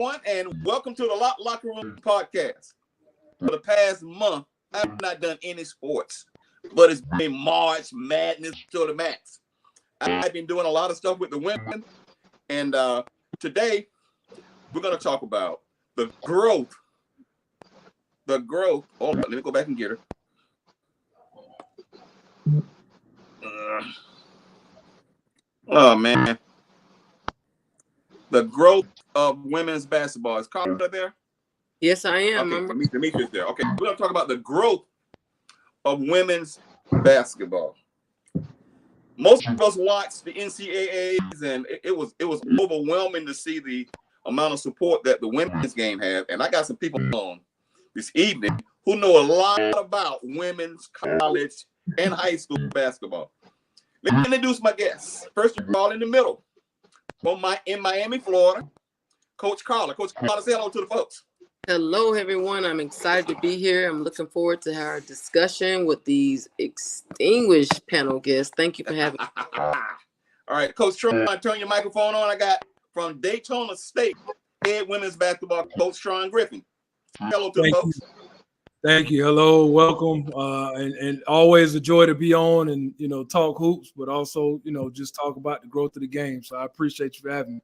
and welcome to the Locker Room Podcast. For the past month, I've not done any sports, but it's been March Madness to the max. I've been doing a lot of stuff with the women, and today we're going to talk about the growth. Hold on, let me go back and get her. Oh man, the growth of women's basketball. Is Carla there? Yes, I am. Okay, Demetrius there. Okay, we're gonna talk about the growth of women's basketball. Most of us watched the NCAAs, and it was overwhelming to see the amount of support that the women's game had. And I got some people on this evening who know a lot about women's college and high school basketball. Let me introduce my guests. First of all, in the middle, in Miami, Florida, Coach Carla. Coach Carla, say hello to the folks. Hello, everyone. I'm excited to be here. I'm looking forward to our discussion with these distinguished panel guests. Thank you for having me. All right, Coach Tron, turn your microphone on. I got from Daytona State, head women's basketball coach Tron Griffin. Hello to the folks. Thank you. Hello, welcome, and always a joy to be on and talk hoops, but also just talk about the growth of the game. So I appreciate you for having me.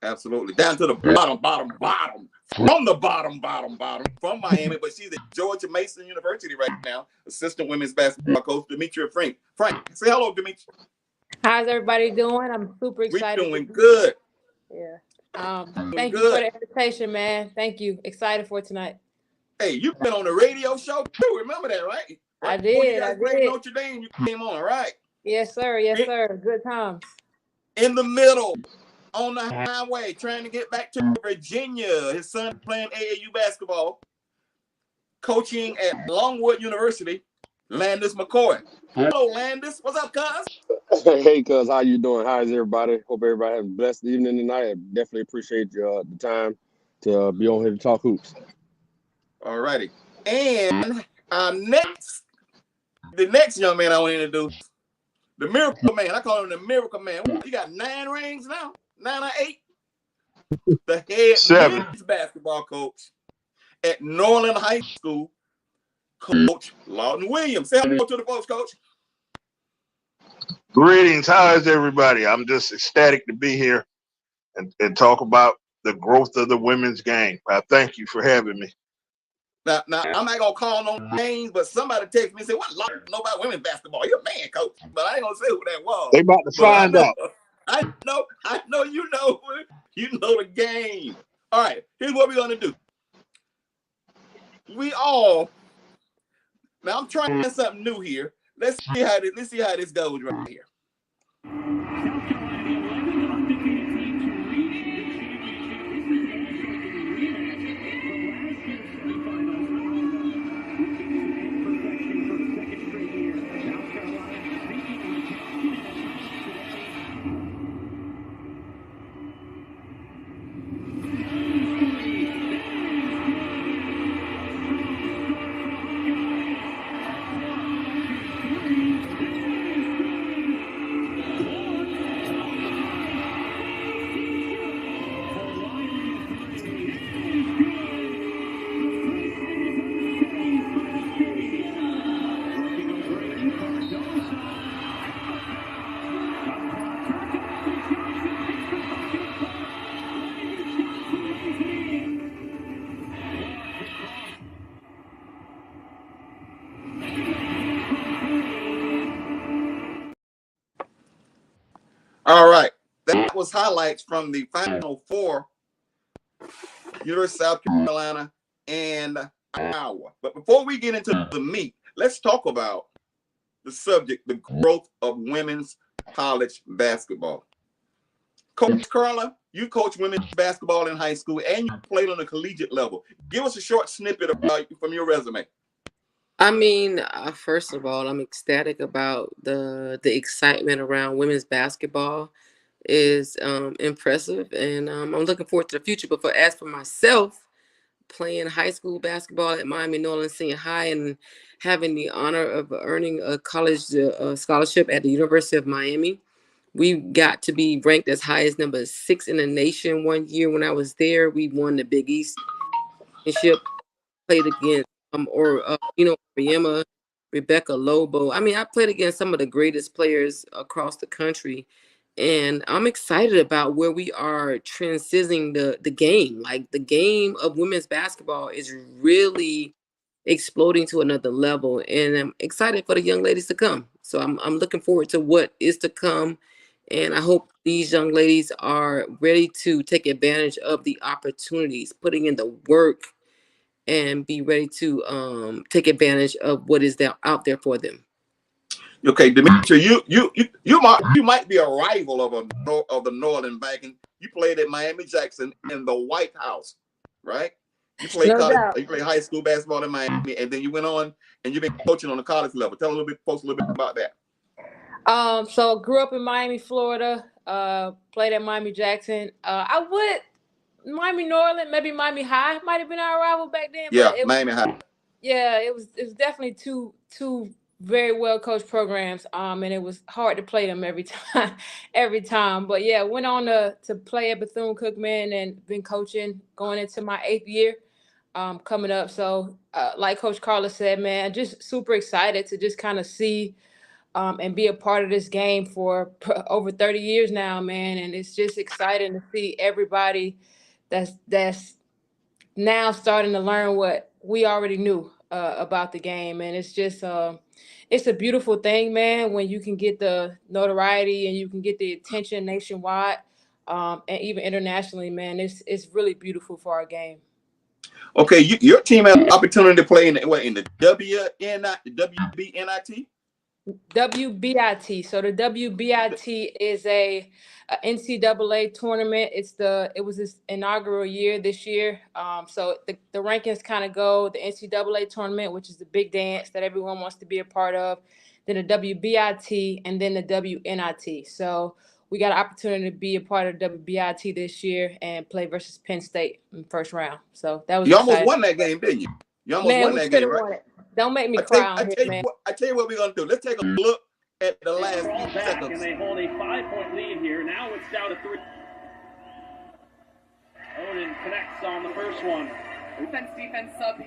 Absolutely, down to the bottom, from the bottom, from Miami, but she's at Georgia Mason University right now, assistant women's basketball coach Demetria Frank. Frank, say hello, Demetria. How's everybody doing? I'm super excited. We're doing good. Yeah. Thank you for the invitation, man. Thank you. Excited for tonight. Hey, you've been on the radio show too. Remember that, right? I did. I did. Notre Dame, you came on, right? Yes, sir. Yes, sir. Good times. In the middle, on the highway, trying to get back to Virginia. His son playing AAU basketball, coaching at Longwood University. Landis McCoy. Hello, Landis. What's up, cuz? Hey, cuz. How you doing? How's everybody? Hope everybody has a blessed evening tonight. I definitely appreciate the time to be on here to talk hoops. All righty. And the next young man I want to introduce, the Miracle Man. I call him the Miracle Man. He got 9 rings now, 9 or 8. The head men's basketball coach at Norland High School, Coach Lawton Williams. Say hello to the folks, Coach. Greetings. How is everybody? I'm just ecstatic to be here and talk about the growth of the women's game. I thank you for having me. Now, I'm not gonna call no names, but somebody text me and said, "What Lawton know about women's basketball? You're a man, Coach." But I ain't gonna say who that was. They about to find out. I know you know the game. All right, here's what we're gonna do. Now I'm trying something new here. Let's see how this goes right here. All right, that was highlights from the Final Four, University of South Carolina and Iowa. But before we get into the meat, let's talk about the subject, the growth of women's college basketball. Coach Carla, you coach women's basketball in high school and you played on a collegiate level. Give us a short snippet about you from your resume. I mean, first of all, I'm ecstatic about the excitement around women's basketball is impressive, and I'm looking forward to the future. But as for myself, playing high school basketball at Miami Norland Senior High and having the honor of earning a college scholarship at the University of Miami, We got to be ranked as high as number 6 in the nation one year when I was there. We won the Big East championship, played against Oriema, Rebecca Lobo. I mean, I played against some of the greatest players across the country. And I'm excited about where we are transitioning the game. Like, the game of women's basketball is really exploding to another level, and I'm excited for the young ladies to come. So I'm looking forward to what is to come, and I hope these young ladies are ready to take advantage of the opportunities, putting in the work, and be ready to take advantage of what is out there for them. Okay, Demetria, you might be a rival of the Northern Bank, and you played at Miami Jackson in the White House, right? You played you played high school basketball in Miami, and then you went on and you've been coaching on the college level. Tell folks a little bit about that. So grew up in Miami, Florida. Played at Miami Jackson. Miami Norland, maybe Miami High might have been our rival back then. Yeah, but Miami High. Yeah, it was definitely two very well coached programs. And it was hard to play them every time. But yeah, went on to play at Bethune-Cookman and been coaching going into my 8th year coming up. So like Coach Carla said, man, just super excited to just kind of see and be a part of this game for over 30 years now, man. And it's just exciting to see everybody that's now starting to learn what we already knew about the game. And it's just it's a beautiful thing, man, when you can get the notoriety and you can get the attention nationwide and even internationally, man. It's really beautiful for our game. Okay, your team had an opportunity to play in the WBNIT? WBIT. So the WBIT is a NCAA tournament. It was its inaugural year this year. So the rankings kind of go the NCAA tournament, which is the big dance that everyone wants to be a part of, then the WBIT, and then the WNIT. So we got an opportunity to be a part of WBIT this year and play versus Penn State in the first round. So that was you exciting. Almost won that game, didn't you? You almost won that game, right? Don't make me cry on here, man. I tell you what we're gonna do. Let's take a look at the last few seconds. And they hold a 5-point lead here. Now it's down to 3. Odin connects on the first one. Defense sub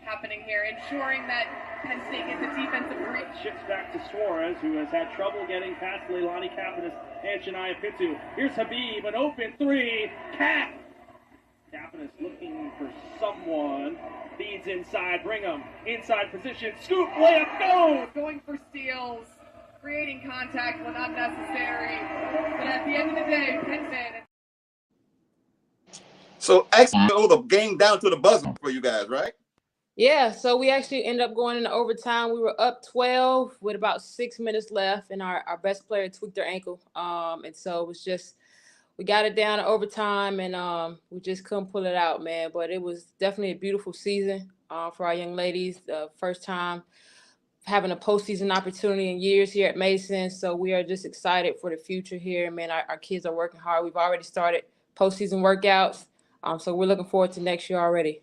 happening here, ensuring that Penn State gets a defensive break. Shifts back to Suarez, who has had trouble getting past Leilani Kapanis and Shania Pitu. Here's Habib, an open 3. Kapanis looking for someone. Feeds inside, Brigham, inside position, scoop, layup, goes! Going for steals, creating contact when unnecessary. But at the end of the day, Penn State. So actually, the game down to the buzzer for you guys, right? Yeah, so we actually ended up going into overtime. We were up 12 with about 6 minutes left, and our best player tweaked their ankle. And so it was just, we got it down to overtime, and we just couldn't pull it out, man. But it was definitely a beautiful season for our young ladies. The first time having a postseason opportunity in years here at Mason. So we are just excited for the future here. Man, our kids are working hard. We've already started postseason workouts. So we're looking forward to next year already.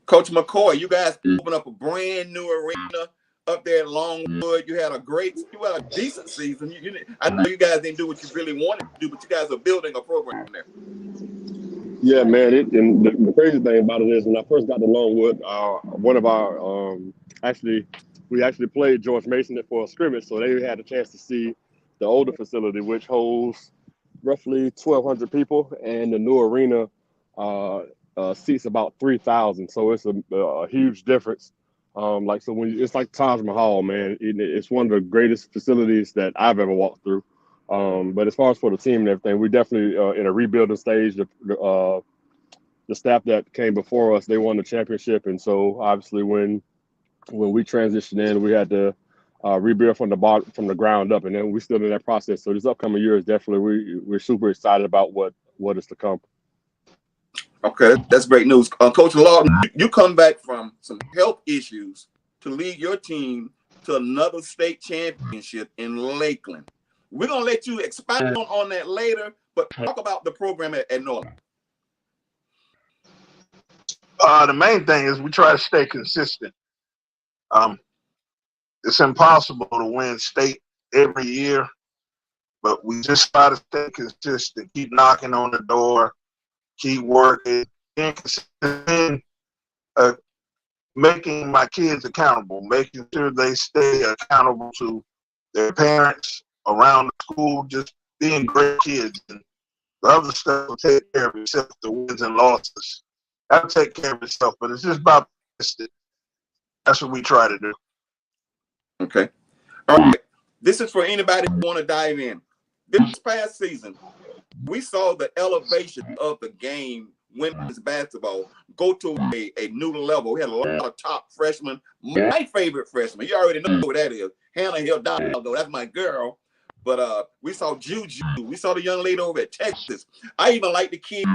Coach McCoy, you guys opened up a brand new arena up there at Longwood. You had a decent season. I know you guys didn't do what you really wanted to do, but you guys are building a program there. Yeah, man. And the crazy thing about it is, when I first got to Longwood, one of our we actually played George Mason for a scrimmage, so they had a chance to see the older facility, which holds roughly 1,200 people, and the new arena seats about 3,000. So it's a huge difference. So it's like Taj Mahal, man. It's one of the greatest facilities that I've ever walked through. But as far as for the team and everything, we definitely in a rebuilding stage. The staff that came before us, they won the championship, and so obviously when we transitioned in, we had to rebuild from the ground up, and then we're still in that process. So this upcoming year is definitely we're super excited about what is to come. Okay, that's great news. Coach Lawton, you come back from some health issues to lead your team to another state championship in Lakeland. We're going to let you expand on that later, but talk about the program at Norland. The main thing is we try to stay consistent. It's impossible to win state every year, but we just gotta stay consistent, keep knocking on the door, keep working, being consistent, making my kids accountable, making sure they stay accountable to their parents around the school, just being great kids. And the other stuff will take care of itself, the wins and losses. That'll take care of itself, but it's just about that's what we try to do. Okay. All right. This is for anybody who want to dive in. This past season, we saw the elevation of the game, women's basketball, go to a new level. We had a lot of top freshmen. My favorite freshman, you already know who that is, Hannah Hidalgo. That's my girl. But we saw Juju. We saw the young lady over at Texas. I even like the kid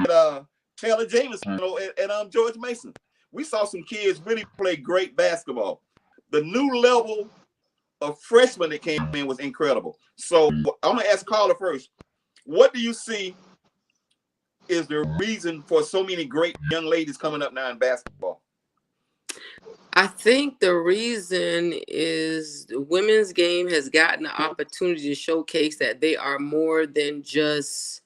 Taylor Jameson at George Mason. We saw some kids really play great basketball. The new level of freshmen that came in was incredible. So I'm going to ask Carla first. What do you see is the reason for so many great young ladies coming up now in basketball? I think the reason is the women's game has gotten the opportunity to showcase that they are more than just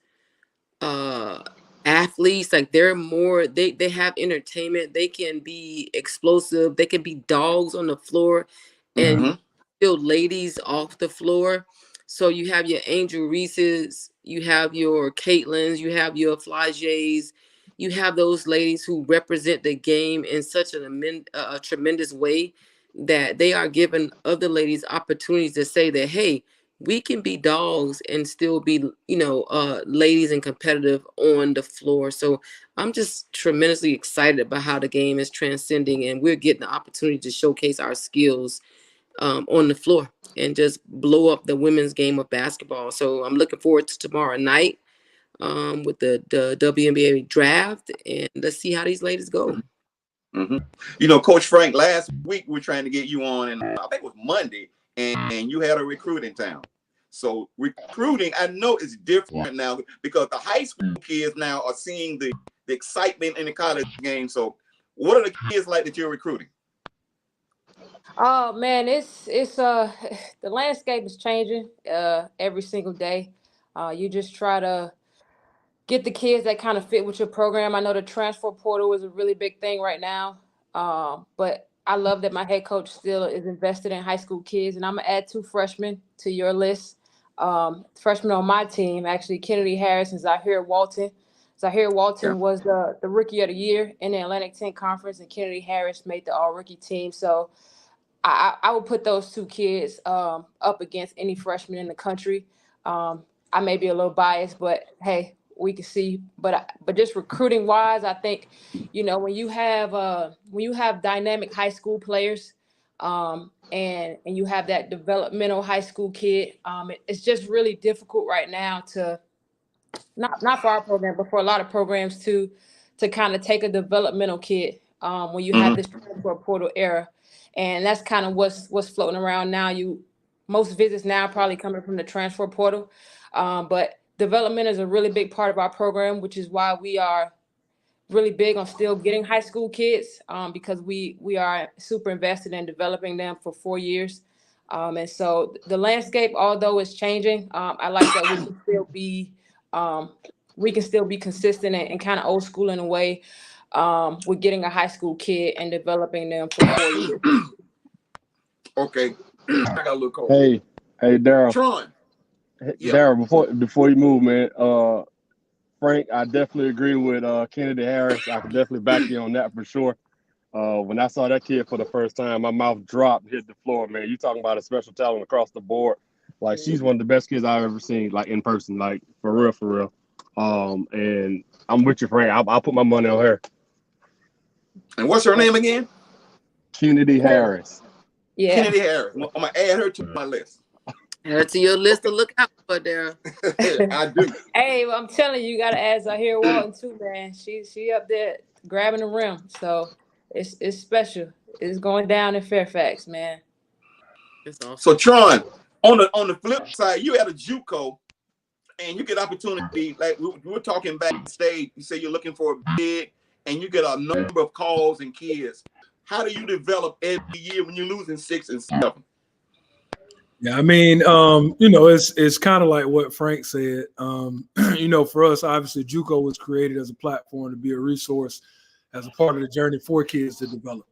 athletes. Like they're more, they have entertainment. They can be explosive. They can be dogs on the floor and still ladies off the floor. So you have your Angel Reese's, you have your Caitlins, you have your Flageys, you have those ladies who represent the game in such a tremendous way that they are giving other ladies opportunities to say that, hey, we can be dogs and still be, ladies and competitive on the floor. So I'm just tremendously excited about how the game is transcending and we're getting the opportunity to showcase our skills on the floor and just blow up the women's game of basketball. So I'm looking forward to tomorrow night with the WNBA draft, and let's see how these ladies go. Coach Frank, last week we were trying to get you on, and I think it was Monday, and you had a recruit in town. So recruiting, I know it's different now because the high school kids now are seeing the excitement in the college game. So what are the kids like that you're recruiting? Oh man, it's the landscape is changing every single day. You just try to get the kids that kind of fit with your program. I know the transfer portal is a really big thing right now, but I love that my head coach still is invested in high school kids, and I'm gonna add 2 freshmen to your list. Freshmen on my team, actually, Kennedy Harris and Zahir Walton. Zahir Walton was the rookie of the year in the Atlantic 10 Conference, and Kennedy Harris made the all-rookie team. So I would put those 2 kids up against any freshman in the country. I may be a little biased, but hey, we can see. But just recruiting wise, I think when you have dynamic high school players, and you have that developmental high school kid, it's just really difficult right now to not for our program, but for a lot of programs to kind of take a developmental kid when you have this transfer portal era. And that's kind of what's floating around now. Most visits now probably coming from the transfer portal, but development is a really big part of our program, which is why we are really big on still getting high school kids because we are super invested in developing them for 4 years. And so the landscape, although it's changing, I like that we can still be consistent and kind of old school in a way. We're getting a high school kid and developing them for 4 years. Okay. I got a little cold. Hey, Daryl. Tron. Daryl, before you move, man, Frank, I definitely agree with Kennedy Harris. I can definitely back you on that for sure. When I saw that kid for the first time, my mouth dropped, hit the floor, man. You talking about a special talent across the board. Like, she's one of the best kids I've ever seen, like, in person, like, for real. And I'm with you, Frank. I'll put my money on her. And what's her name again? Kennedy Harris. Yeah. Kennedy Harris. I'm going to add her to my list. Add her to your list to look out for there. I do. Hey, well, I'm telling you, got to add Zahir Walton too, man. She up there grabbing the rim. So it's special. It's going down in Fairfax, man. It's awesome. So Tron, on the flip side, you had a JUCO and you get opportunity, like we were talking backstage, you say you're looking for a bid and you get a number of calls and kids. How do you develop every year when you're losing 6 and 7? Yeah, I mean, it's kind of like what Frank said. For us, obviously, JUCO was created as a platform to be a resource as a part of the journey for kids to develop.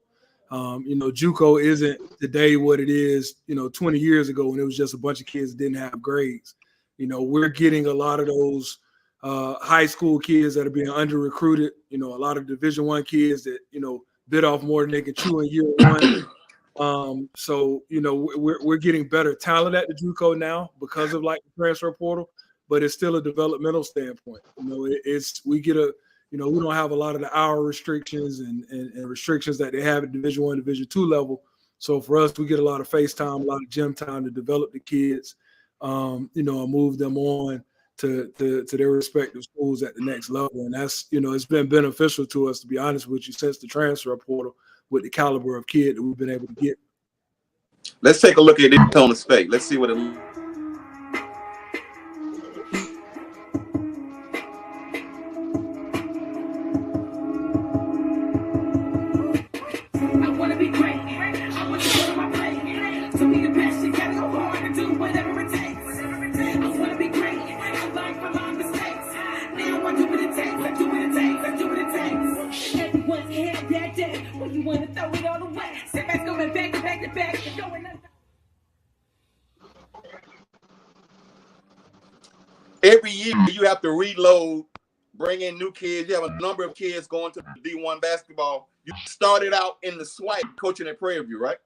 JUCO isn't today what it is, 20 years ago when it was just a bunch of kids that didn't have grades. We're getting a lot of those high school kids that are being under recruited, a lot of Division I kids that, bit off more than they can chew in year one. We're getting better talent at the JUCO now because of like the transfer portal, but it's still a developmental standpoint. We don't have a lot of the hour restrictions and restrictions that they have at Division I, Division II level. So for us, we get a lot of face time, a lot of gym time to develop the kids, and move them on to their respective schools at the next level. And that's, it's been beneficial to us, to be honest with you, since the transfer portal, with the caliber of kid that we've been able to get. Let's take a look at Daytona State. Let's see what it looks. Every year you have to reload, bring in new kids. You have a number of kids going to the D1 basketball. You started out in the SWAC coaching at Prairie View, right?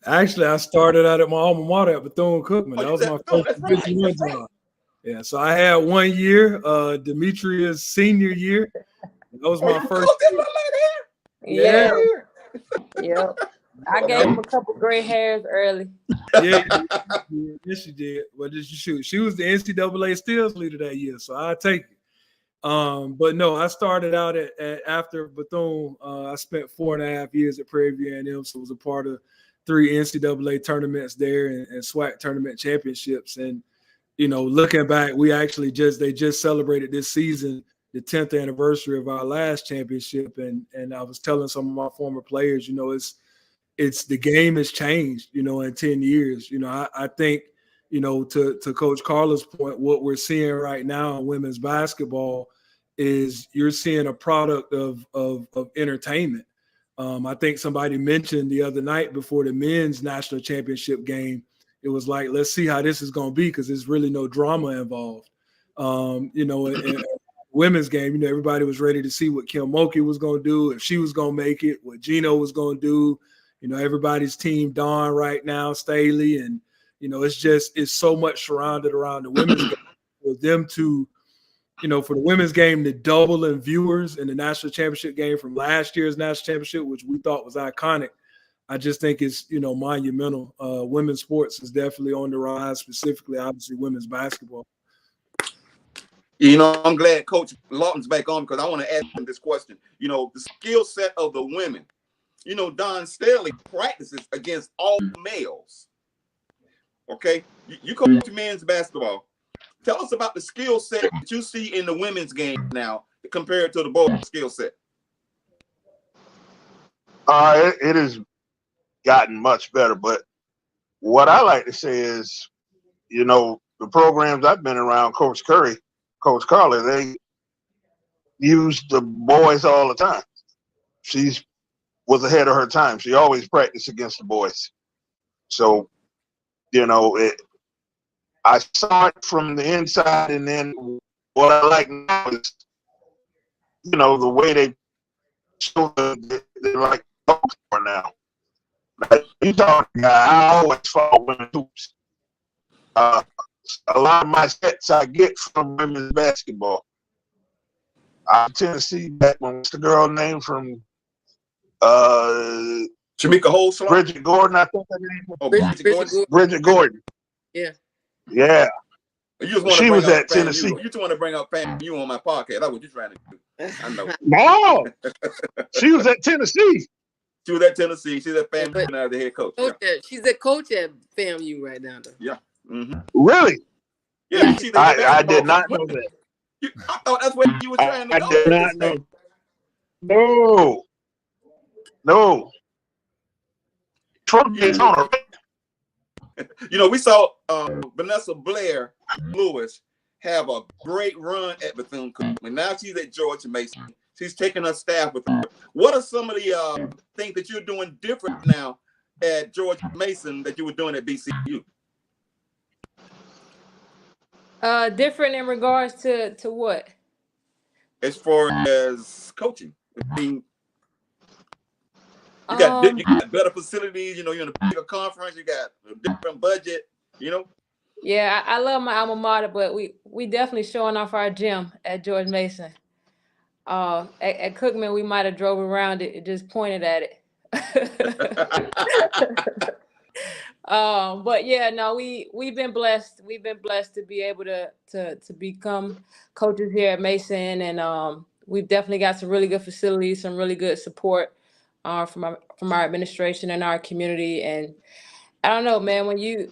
Actually, I started out at my alma mater at Bethune-Cookman. That was my first Division I job. Yeah, so I had 1 year, Demetria's senior year. That was my first. Yeah. I gave him a couple gray hairs early. Yeah, yes, she did. But she was the NCAA steals leader that year, so I take it. But no, I started out after Bethune. I spent 4.5 years at Prairie View A&M, so was a part of 3 NCAA tournaments there and SWAC tournament championships. And looking back, they just celebrated this season the 10th anniversary of our last championship, and I was telling some of my former players, it's the game has changed, in 10 years. I think, to Coach Carla's point, what we're seeing right now in women's basketball is you're seeing a product of entertainment. I think somebody mentioned the other night before the men's national championship game, it was like, let's see how this is going to be, because there's really no drama involved. In women's game, everybody was ready to see what Kim Mulkey was going to do, if she was going to make it, what Gino was going to do. Everybody's team Dawn right now, Staley, and it's so much surrounded around the women's game for them to, for the women's game to double in viewers in the national championship game from last year's national championship, which we thought was iconic. I just think it's, monumental. Women's sports is definitely on the rise, specifically, obviously, women's basketball. I'm glad Coach Lawton's back on, because I want to ask him this question. The skill set of the women. Don Staley practices against all males. Okay, you coach men's basketball. Tell us about the skill set that you see in the women's game now compared to the boys' skill set. It has gotten much better, but what I like to say is, the programs I've been around, Coach Curry, Coach Carla, they use the boys all the time. She was ahead of her time. She always practiced against the boys. So, I saw it from the inside, and then what I like now is, the way they show they're like dogs for now. Like, you talking, I always follow women's hoops. A lot of my sets I get from women's basketball. Tennessee, back when what's the girl name from Shamika Holsler? Bridget Gordon, I think her name was. Oh, Bridget Gordon. Bridget Gordon. Yeah. Yeah. She was at Tennessee. You just want to bring up FAMU on my podcast. That's what you're trying to do. I know. No. She was at Tennessee. She was at Tennessee. She's at FAMU now, the head coach. She's a coach at FAMU right now, though. Yeah. Mm-hmm. Really? Yeah. I did not know that. I thought that's where you were trying to go. I did not know. No. From Daytona. You know, we saw Vanessa Blair Lewis have a great run at Bethune-Cookman. Now she's at George Mason. She's taking her staff with her. What are some of the things that you're doing different now at George Mason that you were doing at BCU? Different in regards to what? As far as coaching, I mean, you got better facilities. You know, you're in a bigger conference. You got a different budget. You know. Yeah, I love my alma mater, but we definitely showing off our gym at George Mason. At Cookman, we might have drove around it and just pointed at it. But yeah, no, we've been blessed. We've been blessed to be able to become coaches here at Mason, and we've definitely got some really good facilities, some really good support from our administration and our community. And I don't know, man, you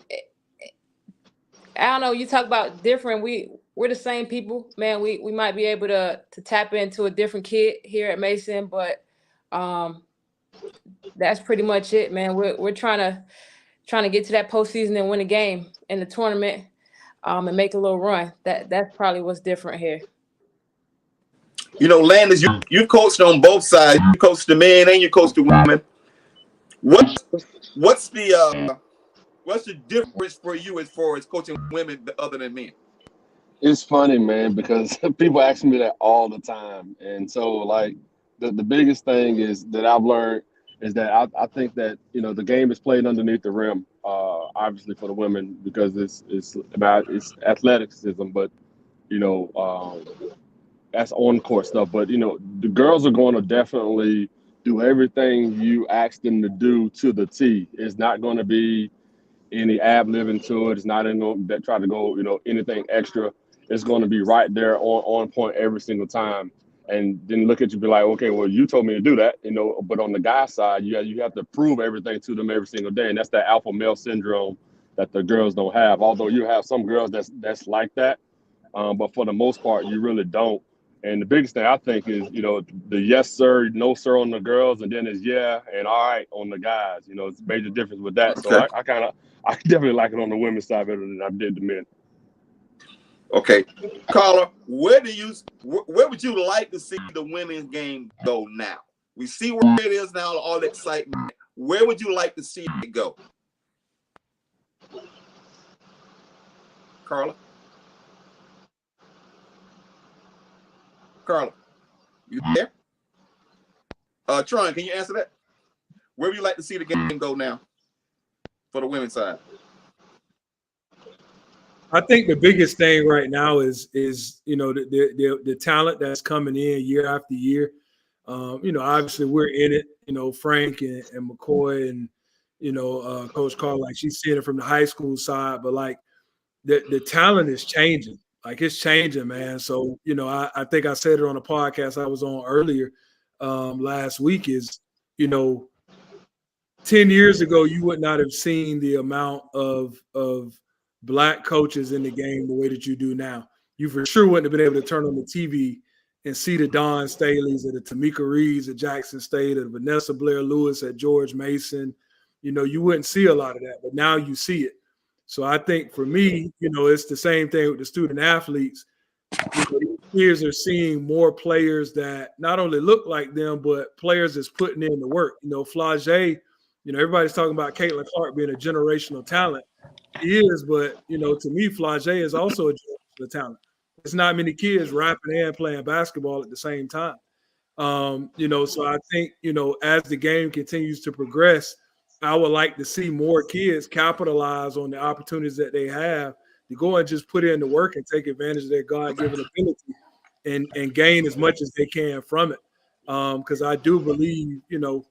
talk about different. We're the same people, man. We might be able to tap into a different kid here at Mason, but that's pretty much it, man. We're trying to get to that postseason and win a game in the tournament, and make a little run. That's probably what's different here. You know, Landis, you coached on both sides. You coached the men and you coached the women. What's the difference for you as far as coaching women other than men? It's funny, man, because people ask me that all the time. And so, like, the biggest thing is that I've learned is that I think that, you know, the game is played underneath the rim, obviously for the women, because it's athleticism, but, you know, that's on-court stuff. But, you know, the girls are going to definitely do everything you ask them to do to the T. It's not going to be any ad-libbing to it. It's not that try to go, you know, anything extra. It's going to be right there on point every single time. And then look at you, be like, okay, well, you told me to do that, you know. But on the guy side, you have to prove everything to them every single day, and that's that alpha male syndrome that the girls don't have. Although you have some girls that's like that, but for the most part, you really don't. And the biggest thing I think is, you know, the yes sir, no sir on the girls, and then it's yeah and all right on the guys. You know, it's a major difference with that. So I definitely like it on the women's side better than I did the men. Okay, Carla, where would you like to see the women's game go now? We see where it is now, all the excitement. Where would you like to see it go? Carla, you there? Tron, can you answer that? Where would you like to see the game go now for the women's side? I think the biggest thing right now is you know the talent that's coming in year after year. You know, obviously we're in it. You know, Frank and McCoy and you know Coach Carl, like she's seeing it from the high school side, but like the talent is changing. Like it's changing, man. So you know, I think I said it on a podcast I was on earlier last week. Is you know, 10 years ago you would not have seen the amount of Black coaches in the game the way that you do now. You for sure wouldn't have been able to turn on the TV and see the Dawn Staleys or the Tamika Reeves at Jackson State or the Vanessa Blair Lewis at George Mason. You know, you wouldn't see a lot of that, but now you see it. So I think for me, you know, it's the same thing with the student athletes. You know, kids are seeing more players that not only look like them, but players that's putting in the work. You know, Flau'jae, you know, everybody's talking about Caitlin Clark being a generational talent. He is, but you know, to me, Flau'jae is also a generational talent. There's not many kids rapping and playing basketball at the same time. You know, so I think, you know, as the game continues to progress, I would like to see more kids capitalize on the opportunities that they have to go and just put in the work and take advantage of their God-given ability and gain as much as they can from it. Because I do believe, you know,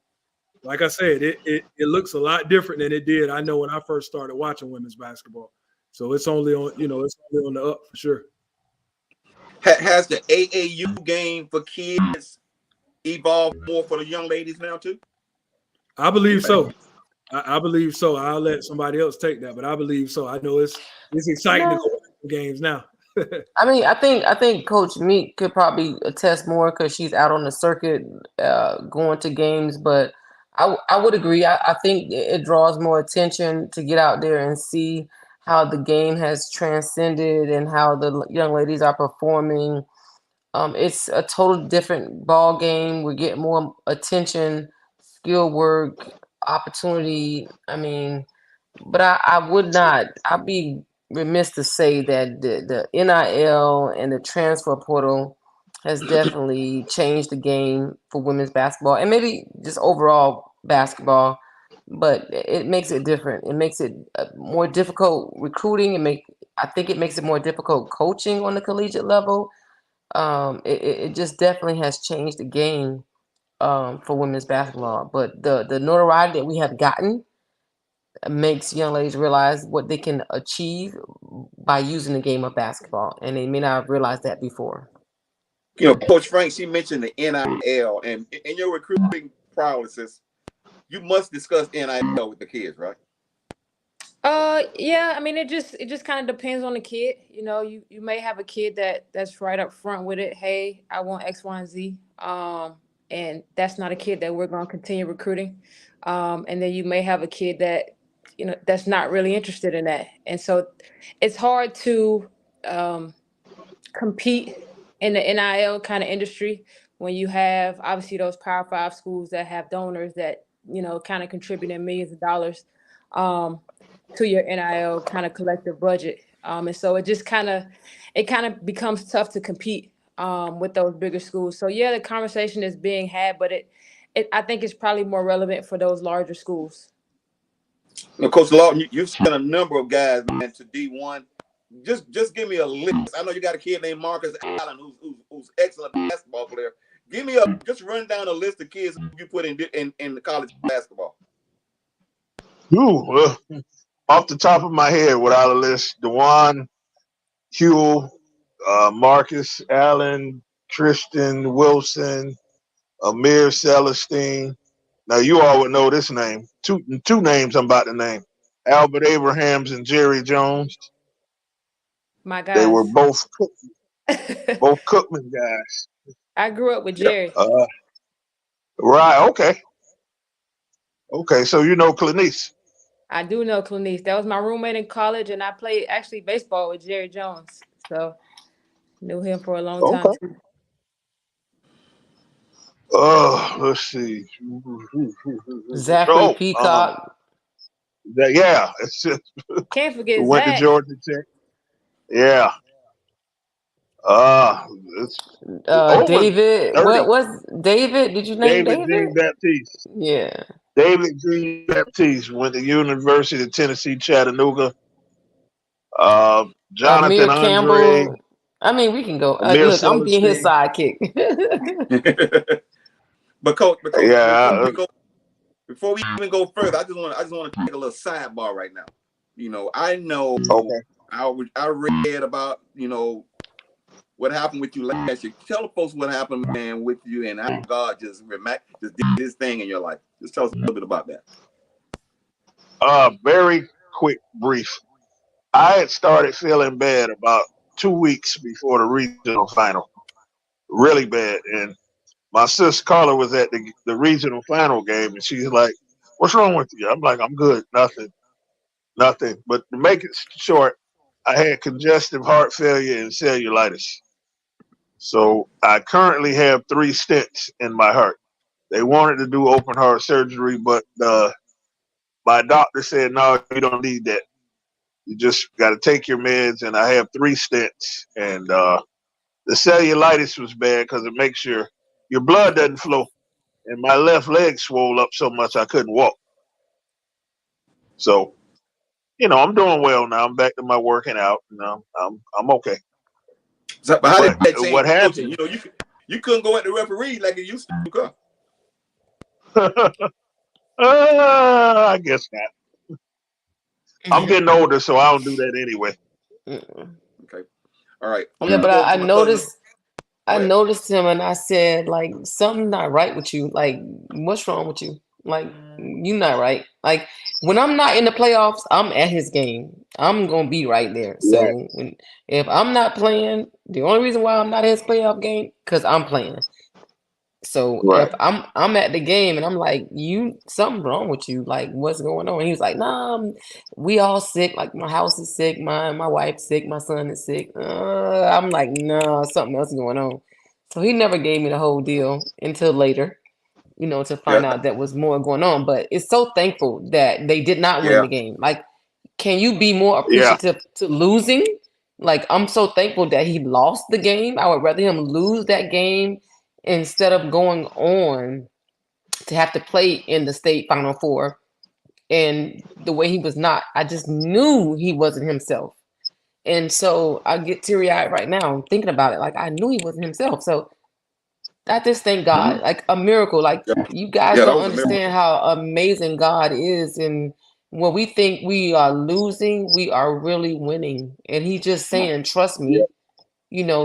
like I said, it looks a lot different than it did. I know when I first started watching women's basketball. So it's only on, you know, it's only on the up for sure. Has the AAU game for kids evolved more for the young ladies now too? I believe so. I believe so. I'll let somebody else take that, but I believe so. I know it's exciting to go to games now. I mean, I think Coach Meek could probably attest more because she's out on the circuit, going to games. But I would agree. I think it draws more attention to get out there and see how the game has transcended and how the young ladies are performing. It's a totally different ball game. We're getting more attention, skill work, opportunity. I mean, but I would not. I'd be remiss to say that the NIL and the transfer portal has definitely changed the game for women's basketball and maybe just overall basketball. But it makes it different. It makes it more difficult recruiting. I think it makes it more difficult coaching on the collegiate level. It just definitely has changed the game for women's basketball. But the notoriety that we have gotten makes young ladies realize what they can achieve by using the game of basketball, and they may not have realized that before. You know, Coach Frank, she mentioned the NIL, and in your recruiting prowesses, you must discuss NIL with the kids, right? Yeah, I mean it just kind of depends on the kid. You know, you may have a kid that's right up front with it. Hey, I want X, Y, and Z. And that's not a kid that we're going to continue recruiting. And then you may have a kid that, you know, that's not really interested in that. And so it's hard to compete in the NIL kind of industry when you have obviously those Power 5 schools that have donors that, you know, kind of contributing millions of dollars to your NIL kind of collective budget. And so it kind of becomes tough to compete with those bigger schools. So yeah, the conversation is being had, but I think it's probably more relevant for those larger schools. Now, Coach Lawton, you've sent a number of guys, man, to D1. Just give me a list. I know you got a kid named Marcus Allen who's excellent basketball player. Give me just run down a list of kids you put in the college basketball. Ooh, off the top of my head, without a list, DeJuan, Hugh, Marcus Allen, Tristan Wilson, Amir Celestine. Now you all would know this name. Two names I'm about to name: Albert Abrahams and Jerry Jones. My guys. They were both Cookman guys. I grew up with Jerry. Right. Okay. So you know Clinice. I do know Clinice. That was my roommate in college, and I played actually baseball with Jerry Jones. So knew him for a long time too. Let's see. Zachary Peacock. Yeah. It's just, can't forget went Zach. to Georgia Tech. Yeah. David. What was David? Did you name David? Jean Baptiste. Yeah. David Jean Baptiste went to University of Tennessee, Chattanooga. Jonathan Andre. Campbell. I mean, we can go. Look, I'm being his sidekick. But Coach, yeah. Before we even go further, I just want to take a little sidebar right now. You know, I know. Okay. I read about, you know, what happened with you last year. Tell the folks what happened, man, with you and how God just did this thing in your life. Just tell us a little bit about that. Very quick brief. I had started feeling bad about 2 weeks before the regional final. Really bad. And my sister Carla was at the regional final game, and she's like, "What's wrong with you?" I'm like, "I'm good. Nothing. But to make it short, I had congestive heart failure and cellulitis. So I currently have 3 stents in my heart. They wanted to do open heart surgery, but my doctor said, "No, you don't need that. You just got to take your meds." And I have 3 stents. And the cellulitis was bad because it makes your blood doesn't flow. And my left leg swelled up so much I couldn't walk. So, you know, I'm doing well now. I'm back to my working out. You know, I'm okay. So, but how did that change? What happened? You know, you couldn't go at the referee like you used to. I guess not. I'm getting older, so I don't do that anyway. Okay. All right. Yeah, but I noticed him and I said, like, something's not right with you. Like, what's wrong with you? Like, you're not right. Like, when I'm not in the playoffs, I'm at his game. I'm going to be right there. So if I'm not playing, the only reason why I'm not at his playoff game, because I'm playing. So Right. if I'm at the game and I'm like, you something wrong with you, like what's going on? And he was like, nah, we all sick. Like my house is sick, my wife's sick, my son is sick. I'm like, nah, something else is going on. So he never gave me the whole deal until later, to find Yeah, out that was more going on. But it's so thankful that they did not win yeah, the game. Like, can you be more Yeah. appreciative to losing? Like, I'm so thankful that he lost the game. I would rather him lose that game instead of going on to have to play in the state Final Four. And the way he was not, I just knew he wasn't himself. And so I get teary-eyed right now thinking about it. Like, I knew he wasn't himself. So I just thank God, like a miracle. Like, yeah, you guys yeah. That don't was a miracle. understand how amazing God is. And when we think we are losing, we are really winning. And he's just saying, trust me,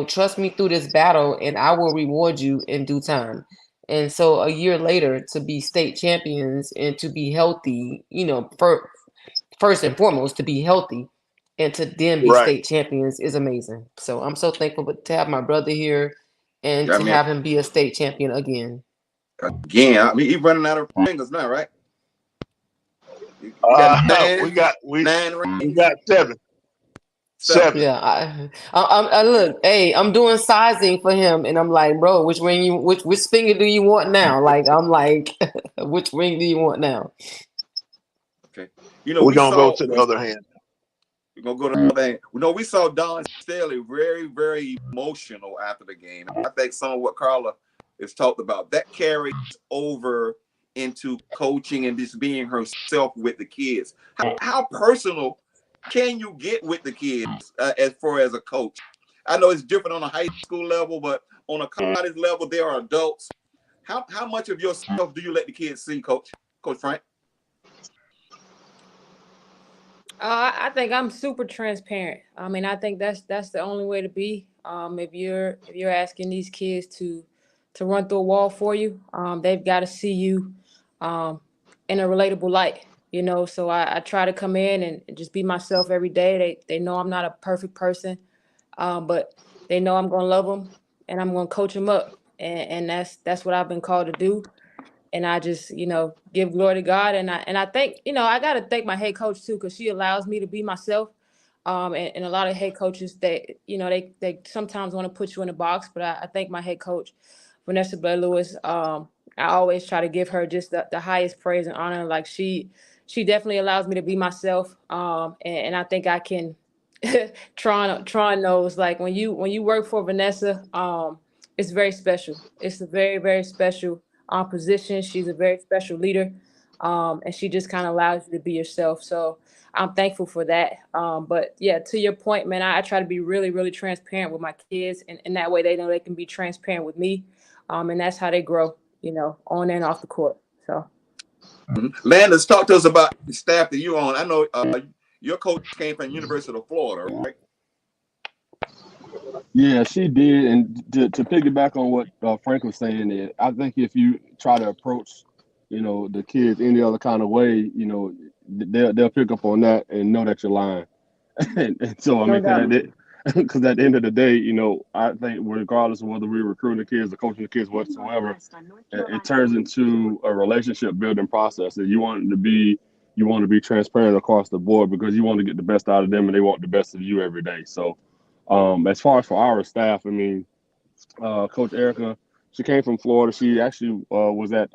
trust me through this battle and I will reward you in due time. And so a year later to be state champions and to be healthy, first and foremost, to be healthy and to then be Right. state champions is amazing. So I'm so thankful to have my brother here and I to mean, have him be a state champion again. again, I mean, he's running out of fingers now, right? You got We nine rings. got seven. Yeah, I look. Hey, I'm doing sizing for him, and I'm like, bro, which finger do you want now? Like, I'm like, which ring do you want now? Okay, We're gonna go to the other hand. We're gonna go to the other hand. We saw Don Staley very, very emotional after the game. I think some of what Carla has talked about that carries over into coaching and just being herself with the kids. How personal can you get with the kids as far as a coach? I know it's different on a high school level, but on a college level, they are adults. How much of yourself do you let the kids see, Coach Frank? I think I'm super transparent. I mean, I think that's the only way to be. If you're asking these kids to run through a wall for you, they've got to see you in a relatable light. So I try to come in and just be myself every day. They know I'm not a perfect person, but they know I'm gonna love them and I'm gonna coach them up, and that's what I've been called to do. And I just, give glory to God. And I think, I got to thank my head coach too, because she allows me to be myself. And a lot of head coaches, they sometimes want to put you in a box, but I thank my head coach, Vanessa Blair Lewis. I always try to give her just the highest praise and honor. Like she definitely allows me to be myself. And I think I can. Tron knows, like when you work for Vanessa, it's very special. It's a very, very special position. She's a very special leader, and she just kind of allows you to be yourself. So I'm thankful for that. But yeah, to your point, man, I try to be really, really transparent with my kids, and that way they know they can be transparent with me, and that's how they grow, on and off the court. So, Landis, talk to us about the staff that you're on. I know your coach came from University of Florida, right? Yeah, she did. And to piggyback on what Frank was saying, I think if you try to approach, the kids any other kind of way, they'll pick up on that and know that you're lying. and so, I mean, because at the end of the day, I think regardless of whether we're recruiting the kids or coaching the kids whatsoever, it turns into a relationship building process. And you want to be transparent across the board because you want to get the best out of them and they want the best of you every day. So as far as for our staff, I mean, Coach Erica, she came from Florida. She actually was at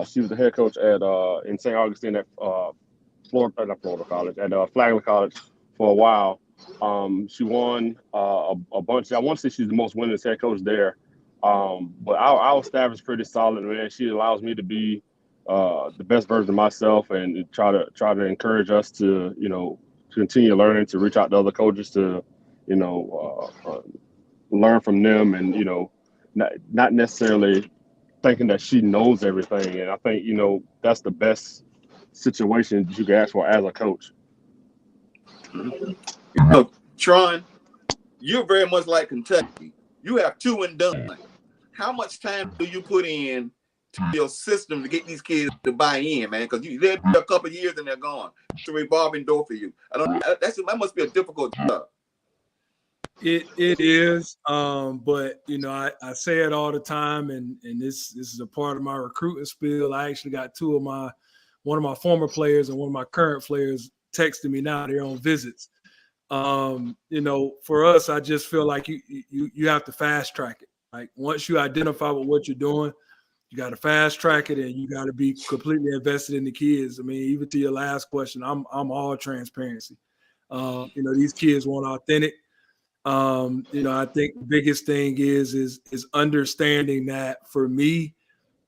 she was the head coach at in St. Augustine at Flagler College for a while. She won a bunch. I want to say she's the most winningest head coach there. But our staff is pretty solid, man. She allows me to be the best version of myself and try to encourage us to, continue learning, to reach out to other coaches, to, learn from them, and not necessarily thinking that she knows everything. And I think that's the best situation you can ask for as a coach. Tron, you're very much like Kentucky. You have two and done. How much time do you put in to your system to get these kids to buy in, man? Because they're a couple of years and they're gone. It's a revolving door for you. That must be a difficult job. It is, but you know, I say it all the time, and this is a part of my recruiting spiel. I actually got one of my former players and one of my current players texting me now. They're on visits. You know, for us, I just feel like you have to fast track it. Like once you identify with what you're doing, you got to fast track it, and you got to be completely invested in the kids. I mean, even to your last question, I'm all transparency. You know, these kids want authentic. You know, I think the biggest thing is understanding that for me,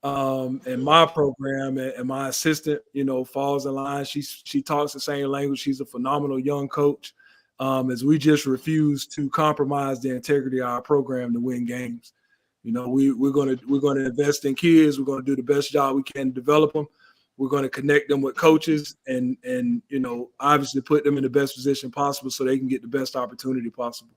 and my program and my assistant, you know, falls in line. She talks the same language. She's a phenomenal young coach. As we just refuse to compromise the integrity of our program to win games. You know, we're gonna invest in kids. We're gonna do the best job we can to develop them. We're gonna connect them with coaches and you know, obviously put them in the best position possible so they can get the best opportunity possible.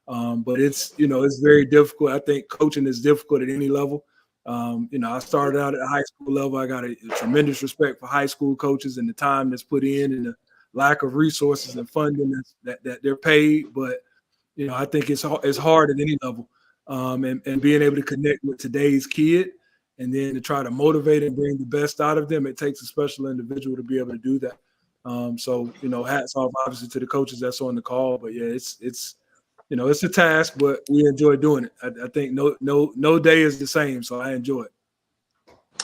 But it's, you know, it's very difficult. I think coaching is difficult at any level. You know, I started out at the high school level. I got a tremendous respect for high school coaches and the time that's put in and the lack of resources and funding that they're paid. But, you know, I think it's hard at any level. And being able to connect with today's kid and then to try to motivate and bring the best out of them, it takes a special individual to be able to do that. So, you know, hats off obviously to the coaches that's on the call. But yeah, it's you know, it's a task, but we enjoy doing it. I think no day is the same, so I enjoy it.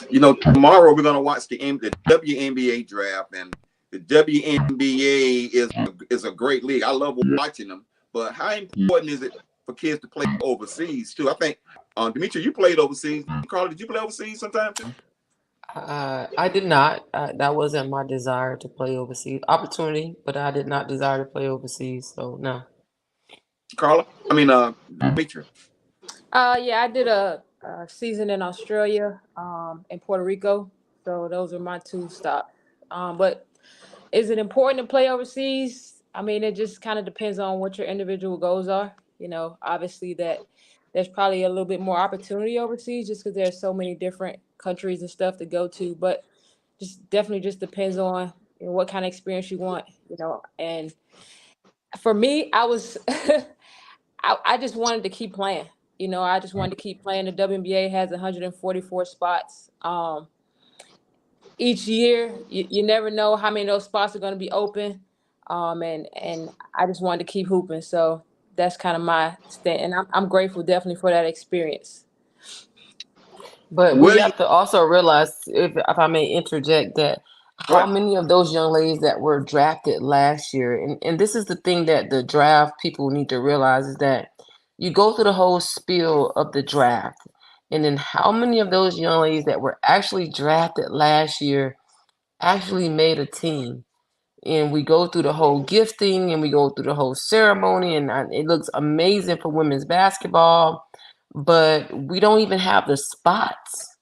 You know, tomorrow we're gonna watch the WNBA draft, and the WNBA is a great league. I love watching them. But how important is it for kids to play overseas too? I think, Demetri, you played overseas. Carla, did you play overseas sometime too? I did not. That wasn't my desire to play overseas. Opportunity, but I did not desire to play overseas. So no. Carla, Demetri. Yeah, I did a season in Australia, in Puerto Rico. So those are my two stops. But is it important to play overseas? I mean, it just kind of depends on what your individual goals are. You know, obviously that there's probably a little bit more opportunity overseas just because there's so many different countries and stuff to go to. But definitely just depends on, you know, what kind of experience you want, you know. And for me, I was I just wanted to keep playing. You know, I just wanted to keep playing. The WNBA has 144 spots. Each year, you never know how many of those spots are going to be open. And I just wanted to keep hooping. So that's kind of my stand. And I'm grateful definitely for that experience. But we have to also realize, if I may interject, that how many of those young ladies that were drafted last year, and this is the thing that the draft people need to realize, is that you go through the whole spiel of the draft, and then how many of those young ladies that were actually drafted last year actually made a team. And we go through the whole gifting and we go through the whole ceremony, and it looks amazing for women's basketball, but we don't even have the spots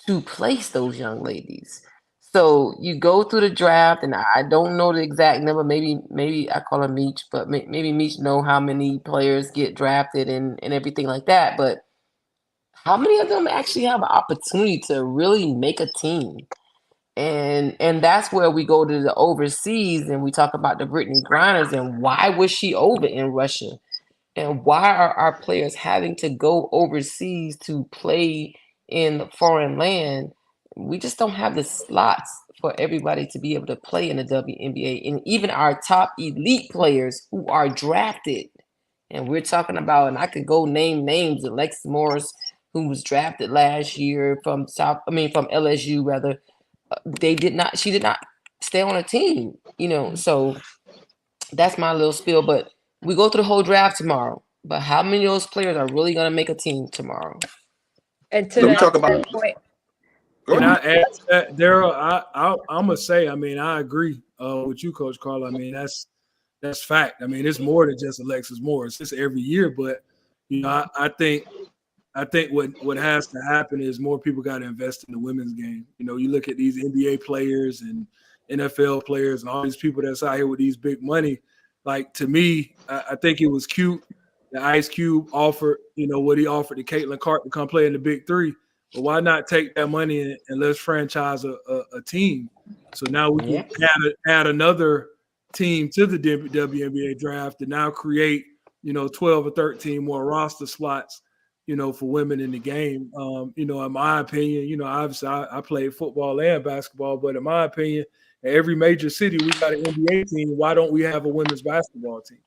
to place those young ladies. So you go through the draft, and I don't know the exact number. Maybe I call her Meech, but maybe Meech know how many players get drafted and everything like that. But how many of them actually have an opportunity to really make a team? And that's where we go to the overseas and we talk about the Brittany Grinders and why was she over in Russia? And why are our players having to go overseas to play in the foreign land? We just don't have the slots for everybody to be able to play in the WNBA. And even our top elite players who are drafted, and we're talking about, and I could go name names, Alexis Morris, who was drafted last year from LSU rather. She did not stay on a team, you know. So that's my little spiel. But we go through the whole draft tomorrow. But how many of those players are really going to make a team tomorrow? And to that point, can I add to that, Daryl? I'm gonna say, I mean, I agree with you, Coach Carl. I mean, that's fact. I mean, it's more than just Alexis Morris. It's every year, but you know, I think what has to happen is more people got to invest in the women's game. You know, you look at these NBA players and NFL players and all these people that's out here with these big money. Like, to me, I think it was cute that Ice Cube offered, you know, what he offered to Caitlin Clark to come play in the Big Three. But why not take that money and let's franchise a team? So now we can add another team to the WNBA draft to now create 12 or 13 more roster slots, for women in the game. In my opinion, obviously I played football and basketball, but in my opinion, in every major city we got an NBA team. Why don't we have a women's basketball team?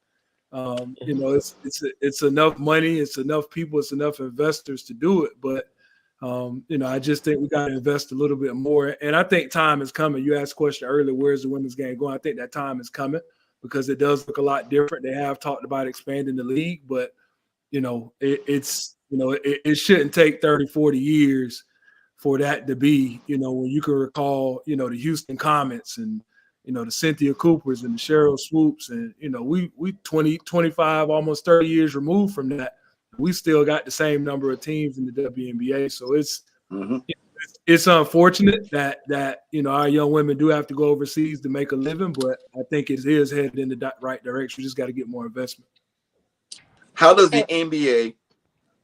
It's enough money, it's enough people, it's enough investors to do it. But I just think we got to invest a little bit more. And I think time is coming. You asked a question earlier, where's the women's game going? I think that time is coming because it does look a lot different. They have talked about expanding the league, but it shouldn't take 30, 40 years for that to be, when you can recall, the Houston Comets and, the Cynthia Coopers and the Cheryl Swoops. And, we 20, 25, almost 30 years removed from that. We still got the same number of teams in the WNBA. So it's unfortunate that our young women do have to go overseas to make a living, but I think it is headed in the right direction. We just got to get more investment. How does the NBA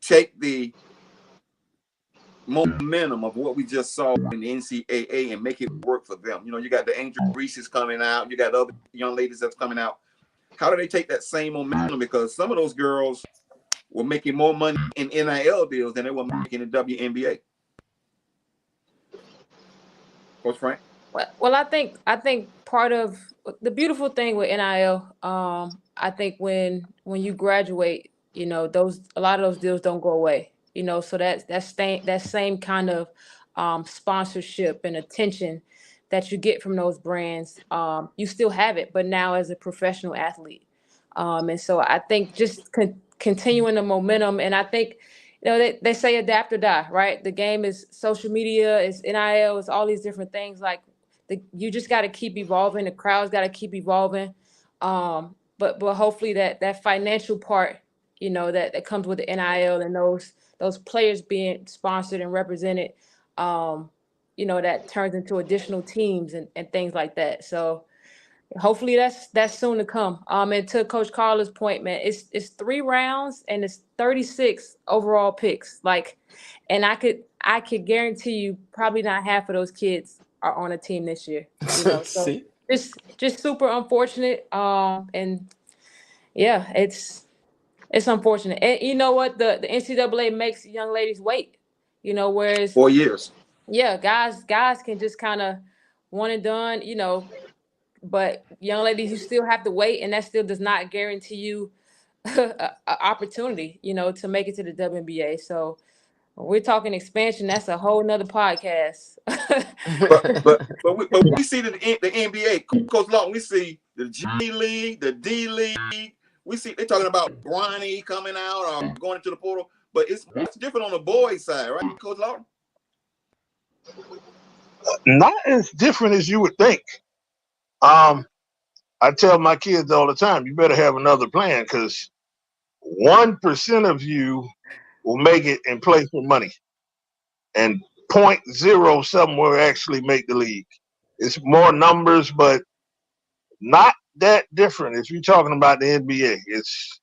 take the momentum of what we just saw in the NCAA and make it work for them? You got the Angel Reese's coming out. You got other young ladies that's coming out. How do they take that same momentum? Because some of those girls were making more money in NIL deals than they were making in WNBA. Coach Frank? Well, I think part of the beautiful thing with NIL, I think when you graduate, a lot of those deals don't go away. So that same kind of sponsorship and attention that you get from those brands, you still have it, but now as a professional athlete. And so I think just continuing the momentum, and I think, they say adapt or die, right? The game is social media, it's NIL, it's all these different things. Like you just got to keep evolving. The crowd's got to keep evolving. But hopefully that financial part, that comes with the NIL and those players being sponsored and represented, that turns into additional teams and things like that. So hopefully that's soon to come. And to Coach Carla's point, man, it's 3 rounds and it's 36 overall picks. And I could guarantee you probably not half of those kids are on a team this year. So just super unfortunate. And yeah, it's unfortunate. And you know what? The NCAA makes young ladies wait. Whereas 4 years. Yeah, guys can just kind of one and done. But young ladies, you still have to wait, and that still does not guarantee you an opportunity, to make it to the WNBA. So when we're talking expansion, that's a whole nother podcast. but we see the NBA, Coach Lawton. We see the G League, the D League. We see they're talking about Bronny coming out or going into the portal, but it's different on the boys' side, right, Coach Lawton? Not as different as you would think. I tell my kids all the time, you better have another plan because 1% of you will make it and play for money, and 0.0 somewhere actually make the league. It's more numbers, but not that different. If you're talking about the NBA, it's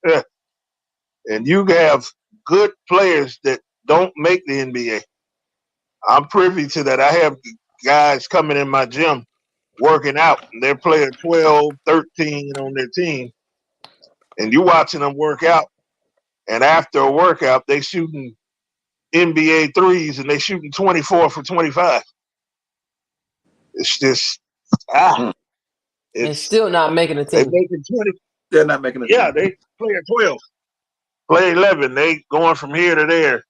and you have good players that don't make the NBA. I'm privy to that. I have guys coming in my gym working out, and they're playing 12, 13 on their team, and you watching them work out, and after a workout, they shooting NBA threes, and they shooting 24 for 25. It's just, it's still not making a team. They're making 20. They're not making a team. Yeah, they play at 12, play 11. They going from here to there,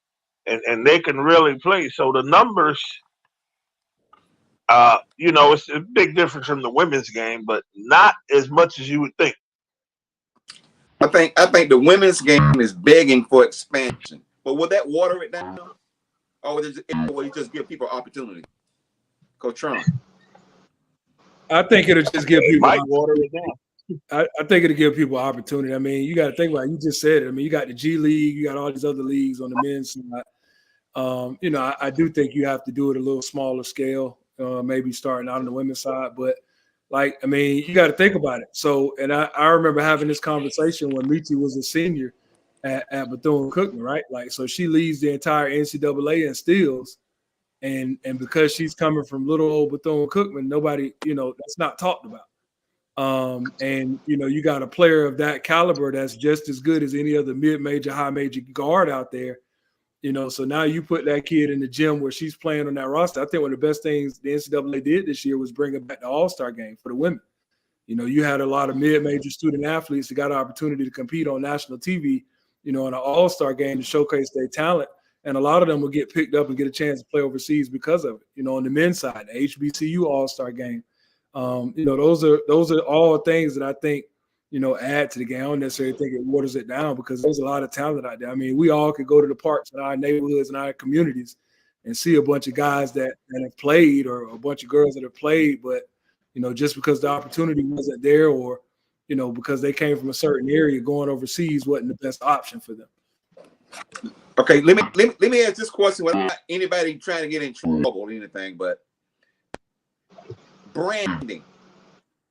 and they can really play. So the numbers, it's a big difference from the women's game, but not as much as you would think. I think the women's game is begging for expansion. But will that water it down? Or will you just give people opportunity? Coach Trump. I think it'll just give people water it down. I think it'll give people opportunity. I mean, you got to think about it. You just said it. I mean, you got the G League, you got all these other leagues on the men's side. I do think you have to do it a little smaller scale, maybe starting out on the women's side. But, you got to think about it. So, and I remember having this conversation when Michi was a senior at Bethune-Cookman, right? So she leads the entire NCAA in steals. And because she's coming from little old Bethune-Cookman, nobody, that's not talked about. And you got a player of that caliber that's just as good as any other mid-major, high-major guard out there. So now you put that kid in the gym where she's playing on that roster. I think one of the best things the NCAA did this year was bringing back the All-Star game for the women. You had a lot of mid-major student athletes that got an opportunity to compete on national TV, in an All-Star game to showcase their talent. And a lot of them will get picked up and get a chance to play overseas because of it. On the men's side, the HBCU All-Star game. Those are all things that I think, add to the game. I don't necessarily think it waters it down because there's a lot of talent out there. I mean, we all could go to the parks in our neighborhoods and our communities and see a bunch of guys that have played or a bunch of girls that have played, but, just because the opportunity wasn't there or, because they came from a certain area, going overseas wasn't the best option for them. Okay, let me ask this question without anybody trying to get in trouble or anything, but branding.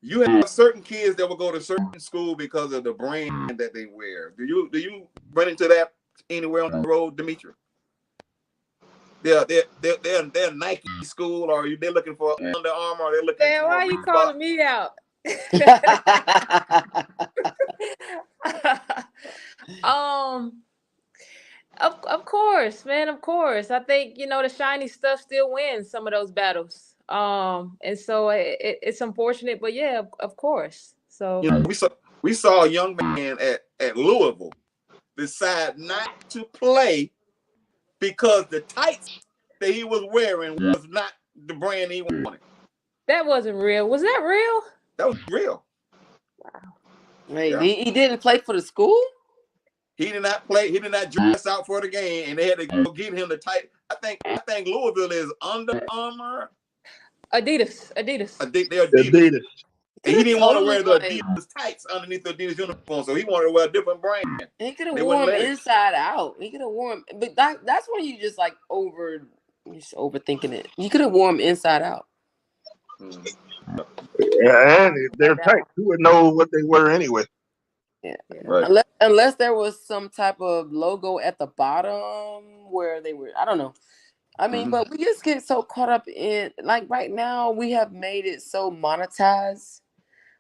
You have certain kids that will go to certain school because of the brand that they wear. Do you run into that anywhere on the road, Demetri? They're Nike school, or they're looking for Under Armour, or they're looking Man, for why are you calling me out? Of course, man, of course. I think the shiny stuff still wins some of those battles. And so it's unfortunate, but yeah, of course. So we saw a young man at Louisville decide not to play because the tights that he was wearing was not the brand he wanted. That wasn't real. Was that real? That was real. Wow. Wait, yeah. He didn't play for the school? He did not play. He did not dress out for the game, and they had to go get him the tight. I think Louisville is Under Armour. Adidas. They're Adidas. And he didn't want to wear the Adidas tights underneath the Adidas uniform, so he wanted to wear a different brand. He could have worn them inside out. He could have worn, but that's when you just overthinking it. You could have worn them inside out. Yeah, and they're tight. Who would know what they were anyway? Yeah, right. Unless there was some type of logo at the bottom where they were. I don't know. I mean, but we just get so caught up in, like, right now we have made it so monetized.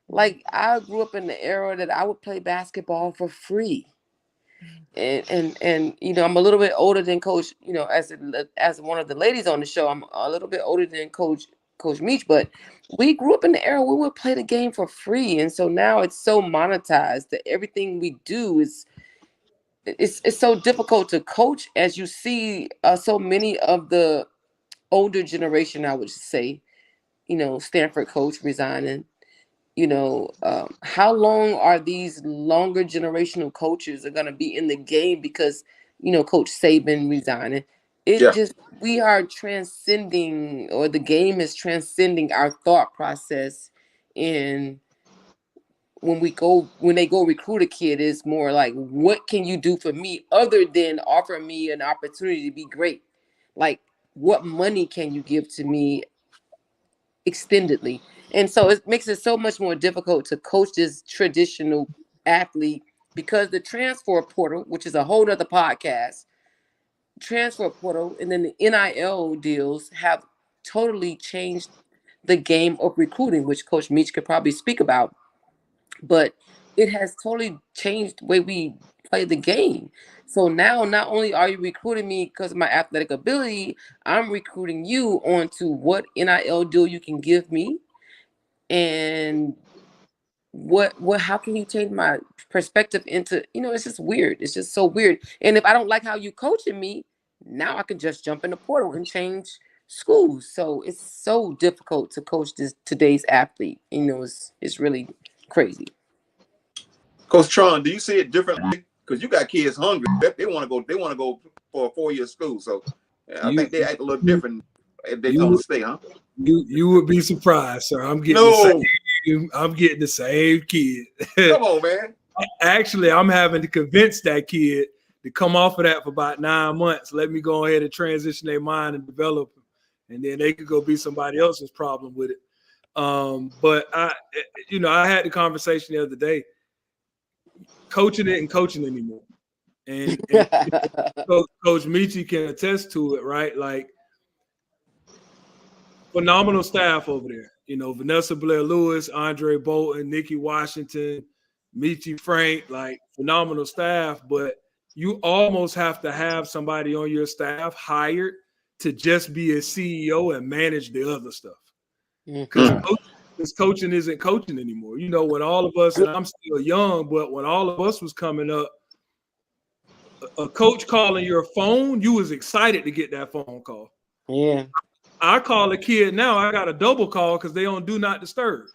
Like, I grew up in the era that I would play basketball for free. And I'm a little bit older than Coach, as one of the ladies on the show, I'm a little bit older than Coach Meach, but we grew up in the era where we would play the game for free. And so now it's so monetized that everything we do is it's so difficult to coach, as you see so many of the older generation, I would say, Stanford coach resigning. How long are these longer generational coaches are going to be in the game because, Coach Saban resigning? We are transcending, or the game is transcending our thought process. In when they go recruit a kid, is more like, what can you do for me other than offer me an opportunity to be great? Like, what money can you give to me extendedly? And so it makes it so much more difficult to coach this traditional athlete, because the transfer portal, which is a whole nother podcast, transfer portal and then the NIL deals have totally changed the game of recruiting, which Coach Meach could probably speak about. But it has totally changed the way we play the game. So now, not only are you recruiting me because of my athletic ability, I'm recruiting you onto what NIL deal you can give me, and how can you change my perspective into, it's just weird. It's just so weird. And if I don't like how you coaching me, now I can just jump in the portal and change schools. So it's so difficult to coach today's athlete. It's really crazy. Coach Tron, do you see it differently? Because you got kids hungry. They want to go for a 4-year school. So I think they act a little different if they come to stay, huh? You would be surprised, sir. I'm getting the same kid. Come on, man. Actually, I'm having to convince that kid to come off of that for about 9 months. Let me go ahead and transition their mind and develop them, and then they could go be somebody else's problem with it. But I had the conversation the other day. Coaching isn't coaching anymore, and Coach Meachie can attest to it, right? Like, phenomenal staff over there. Vanessa Blair Lewis, Andre Bolton, Nikki Washington, Michi Frank, like phenomenal staff, but you almost have to have somebody on your staff hired to just be a CEO and manage the other stuff. Because coaching isn't coaching anymore. When all of us, and I'm still young, but when all of us was coming up, a coach calling your phone, you was excited to get that phone call. Yeah. I call a kid now, I got a double call because they on do not disturb.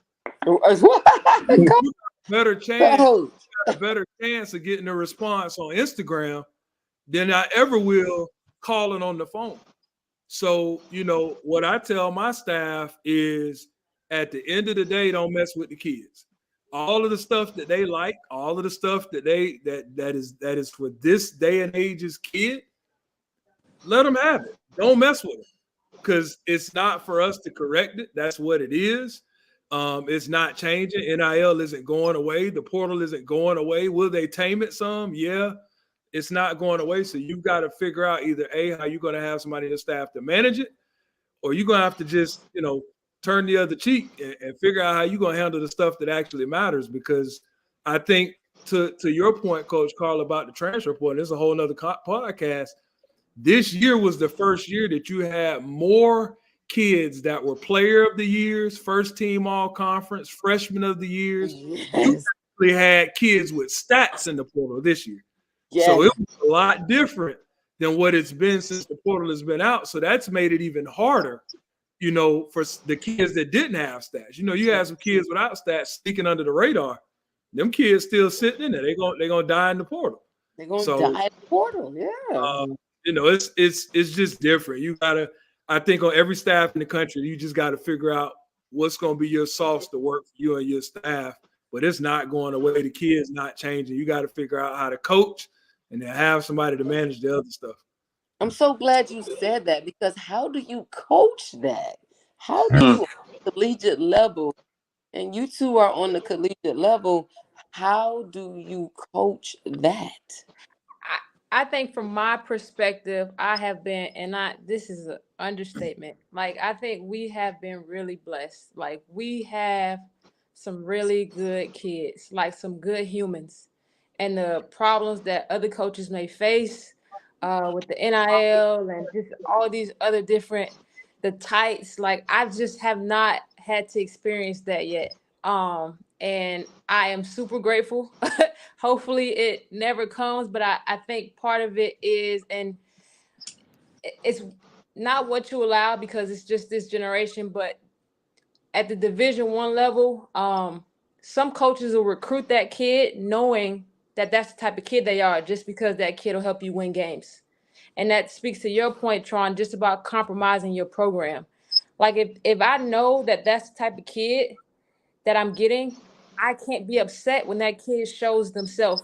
better chance of getting a response on Instagram than I ever will calling on the phone. So, what I tell my staff is at the end of the day, don't mess with the kids. All of the stuff that they like, all of the stuff that that is for this day and age's kid, let them have it. Don't mess with it because it's not for us to correct it. That's what it is. It's not changing. NIL isn't going away. The portal isn't going away. Will they tame it some? Yeah, it's not going away. So you've got to figure out either A, how you're going to have somebody in the staff to manage it, or you're going to have to just, turn the other cheek and figure out how you're going to handle the stuff that actually matters. Because I think to your point, Coach Carl, about the transfer portal, there's a whole nother podcast. This year was the first year that you had more kids that were player of the years, first team all conference, freshman of the years. Yes. You actually had kids with stats in the portal this year. Yes. So it was a lot different than what it's been since the portal has been out. So that's made it even harder, for the kids that didn't have stats. You had some kids without stats sneaking under the radar. Them kids still sitting in there. They're gonna die in the portal. They're gonna die in the portal, yeah. It's just different. You gotta, I think on every staff in the country, you just got to figure out what's going to be your sauce to work for you and your staff. But it's not going away. The kids not changing. You got to figure out how to coach and then have somebody to manage the other stuff. I'm so glad you said that, because how do you coach that? How do you, on the collegiate level, and you two are on the collegiate level, how do you coach that? I think from my perspective, I have been, this is an understatement. Like, I think we have been really blessed. Like, we have some really good kids, like some good humans. And the problems that other coaches may face with the NIL and just all these other the tights, like, I just have not had to experience that yet. And I am super grateful. Hopefully it never comes, but I think part of it is, and it's not what you allow because it's just this generation, but at the Division I level, some coaches will recruit that kid knowing that that's the type of kid they are, just because that kid will help you win games. And that speaks to your point, Tron, just about compromising your program. Like, if I know that that's the type of kid that I'm getting, I can't be upset when that kid shows themselves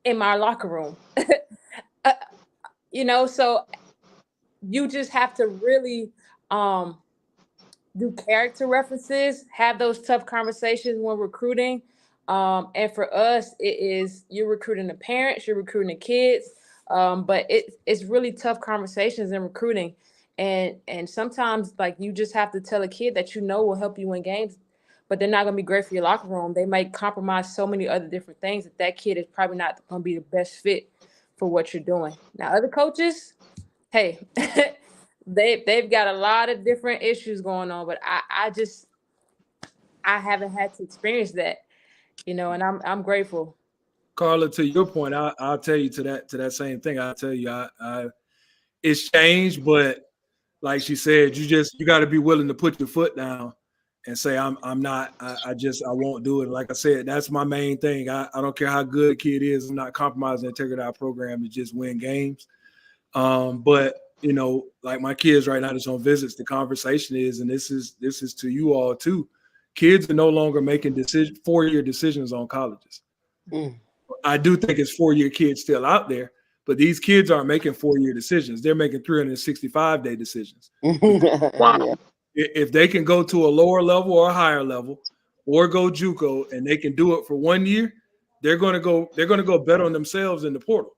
in my locker room. So you just have to really do character references, have those tough conversations when recruiting. And for us, it is, you're recruiting the parents, you're recruiting the kids, but it's really tough conversations in recruiting. And sometimes, like, you just have to tell a kid that will help you win games, but they're not going to be great for your locker room. They might compromise so many other different things that kid is probably not going to be the best fit for what you're doing. Now, other coaches, hey, they've got a lot of different issues going on, but I haven't had to experience that, and I'm grateful. Carla, to your point, I'll tell you to that same thing. I'll tell you, it's changed, but like she said, you got to be willing to put your foot down and say, I won't do it. Like I said, that's my main thing. I don't care how good a kid is. I'm not compromising the integrity of our program to just win games. But like my kids right now that's on visits, the conversation is, and this is to you all too, kids are no longer making 4-year decisions on colleges. I do think it's 4-year kids still out there, but these kids aren't making 4-year decisions. They're making 365-day decisions. Wow. If they can go to a lower level or a higher level or go JUCO and they can do it for 1 year, they're going to go bet on themselves in the portal.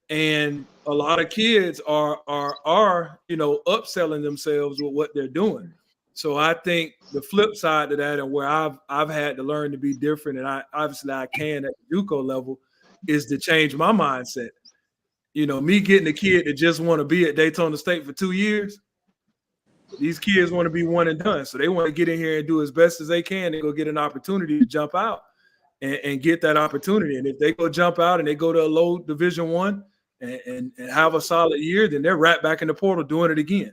And a lot of kids are upselling themselves with what they're doing. So I think the flip side to that, and where I've had to learn to be different, and I can at the JUCO level, is to change my mindset. You know, me getting a kid that just want to be at Daytona State for 2 years. These kids want to be one and done, so they want to get in here and do as best as they can and go get an opportunity to jump out and get that opportunity. And if they go jump out and they go to a low Division I and have a solid year, then they're right back in the portal doing it again.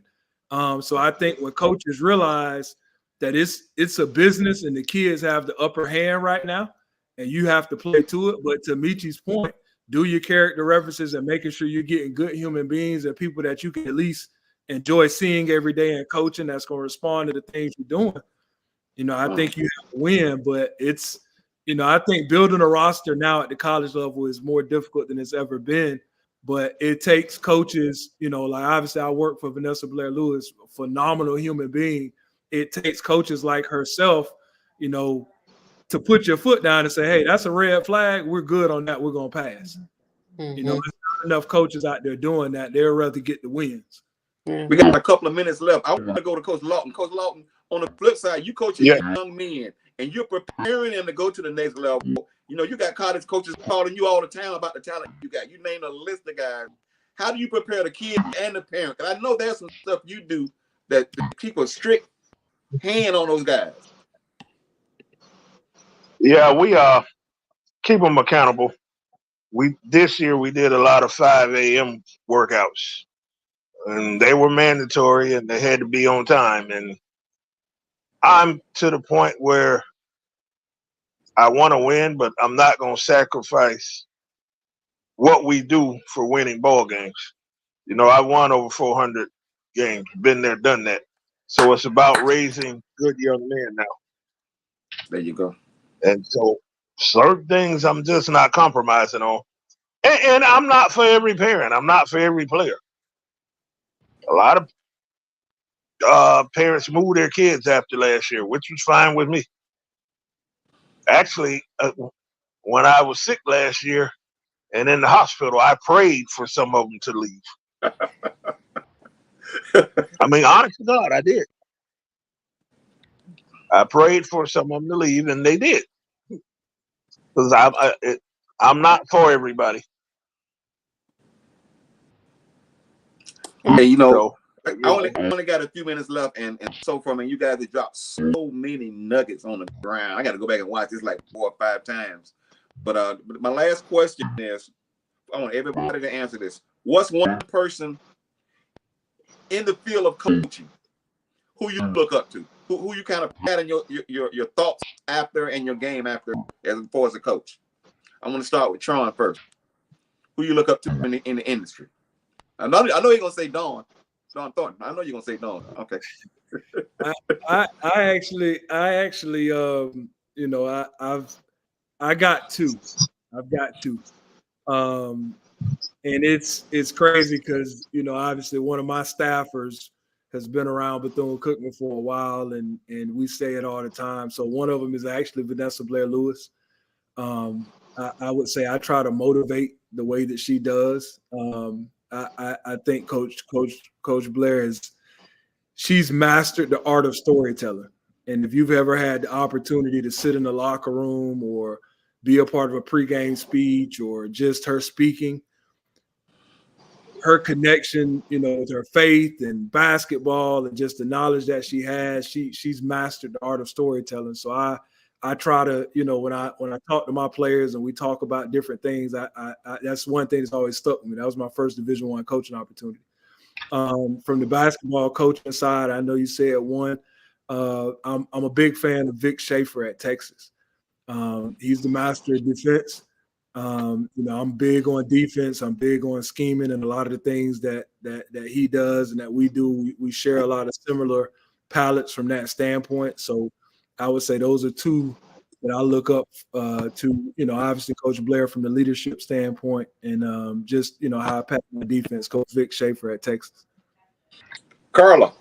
So I think when coaches realize that it's a business and the kids have the upper hand right now, and you have to play to it. But to Michi's point, do your character references and making sure you're getting good human beings and people that you can at least enjoy seeing every day and coaching that's going to respond to the things you're doing. You know, I think you have to win, but it's, you know, I think building a roster now at the college level is more difficult than it's ever been. But it takes coaches, you know, like obviously I work for Vanessa Blair Lewis, a phenomenal human being. It takes coaches like herself, you know, to put your foot down and say, hey, that's a red flag. We're good on that. We're going to pass. You know, there's not enough coaches out there doing that. They'd rather get the wins. We got a couple of minutes left. I want to go to Coach Lawton. Coach Lawton, on the flip side, you coaching young men and you're preparing them to go to the next level. You know, you got college coaches calling you all the time about the talent you got. You named a list of guys. How do you prepare the kid and the parent? And I know there's some stuff you do that keep a strict hand on those guys. Yeah, we keep them accountable. This year we did a lot of 5 a.m. workouts, and they were mandatory and they had to be on time. And I'm to the point where I want to win, but I'm not going to sacrifice what we do for winning ball games. You know, I won over 400 games, been there, done that. So it's about raising good young men now. There you go. And so certain things I'm just not compromising on. And I'm not for every parent. I'm not for every player. A lot of parents moved their kids after last year, which was fine with me. Actually, when I was sick last year and in the hospital, I prayed for some of them to leave. I mean, honest to God, I did. I prayed for some of them to leave, and they did. Because I'm not for everybody. Hey, you know, I only got a few minutes left, and so far, man, you guys have dropped so many nuggets on the ground. I got to go back and watch this like 4 or 5 times. But my last question is, I want everybody to answer this. What's one person in the field of coaching who you look up to? Who you kind of pattern your thoughts after and your game after as far as a coach? I'm going to start with Tron first. Who you look up to in the industry? I know you're gonna say Dawn Thornton. I know you're gonna say Dawn. Okay. I actually, you know, I got two. I've got two. And it's crazy because, you know, obviously one of my staffers has been around Bethune-Cookman for a while, and we say it all the time. So one of them is actually Vanessa Blair Lewis. I would say I try to motivate the way that she does. I think Coach Blair she's mastered the art of storytelling. And if you've ever had the opportunity to sit in the locker room or be a part of a pregame speech or just her speaking, her connection, you know, with her faith and basketball and just the knowledge that she has, she's mastered the art of storytelling. So I try to, you know, when I talk to my players and we talk about different things, I that's one thing that's always stuck with me. That was my first Division I coaching opportunity. From the basketball coaching side, I know you said one. I'm a big fan of Vic Schaefer at Texas. He's the master of defense. You know, I'm big on defense. I'm big on scheming, and a lot of the things that he does and that we do, we share a lot of similar palettes from that standpoint. So I would say those are two that I look up to, you know, obviously Coach Blair from the leadership standpoint, and just, you know, how I pack my defense, Coach Vic Schaefer at Texas. Carla.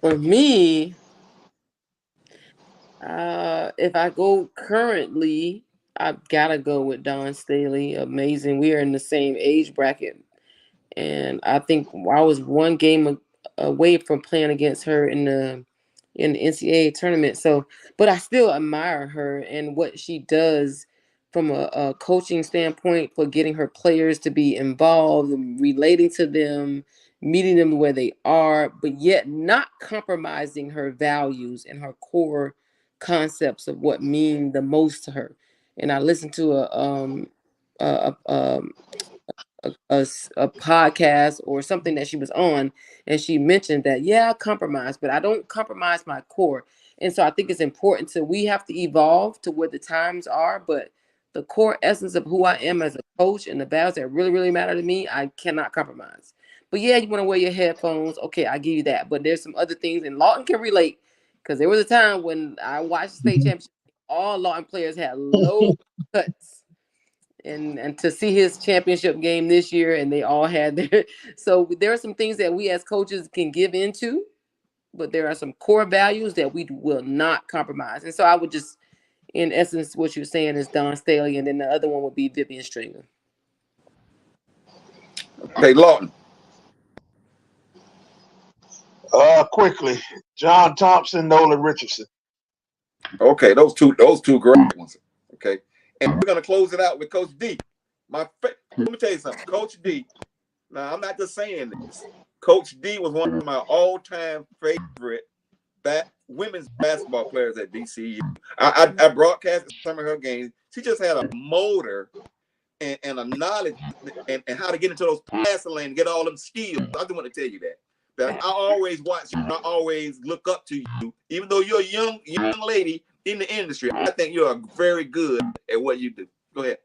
For me, if I go currently, I've got to go with Dawn Staley. Amazing. We are in the same age bracket. And I think I was one game away from playing against her in the in the NCAA tournament. So, but I still admire her and what she does from a coaching standpoint for getting her players to be involved, relating to them, meeting them where they are, but yet not compromising her values and her core concepts of what mean the most to her. And I listened to a podcast or something that she was on, and she mentioned that, yeah, I compromise, but I don't compromise my core. And so I think it's important we have to evolve to where the times are, but the core essence of who I am as a coach and the values that really, really matter to me, I cannot compromise. But yeah, you want to wear your headphones. Okay, I give you that. But there's some other things, and Lawton can relate, because there was a time when I watched the state championship, all Lawton players had low cuts. And to see his championship game this year, and they all had their, so there are some things that we as coaches can give into, but there are some core values that we will not compromise. And so I would just, in essence, what you're saying is Dawn Staley, and then the other one would be Vivian Stringer. Okay, Lawton. Quickly, John Thompson, Nolan Richardson. Okay, those two great ones. Okay, and we're gonna close it out with Coach D. Let me tell you something, Coach D. Now I'm not just saying this. Coach D was one of my all-time favorite women's basketball players at DCU. I broadcast some of her games. She just had a motor and a knowledge and how to get into those passing lanes and get all them skills. I just want to tell you that I always watch you. I always look up to you, even though you're a young lady in the industry. I think you're very good at what you do. Go ahead.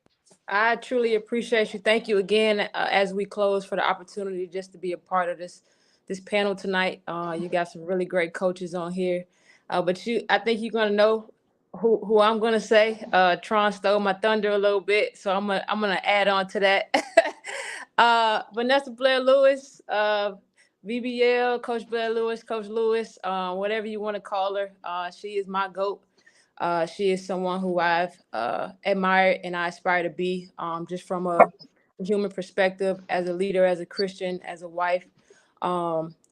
I truly appreciate you. Thank you again as we close for the opportunity just to be a part of this panel tonight. You got some really great coaches on here, but I think you're gonna know who I'm gonna say. Tron stole my thunder a little bit, so I'm gonna add on to that. Vanessa Blair Lewis, VBL, Coach Blair Lewis, Coach Lewis, whatever you want to call her. She is my GOAT. She is someone who I've admired and I aspire to be, just from a human perspective, as a leader, as a Christian, as a wife.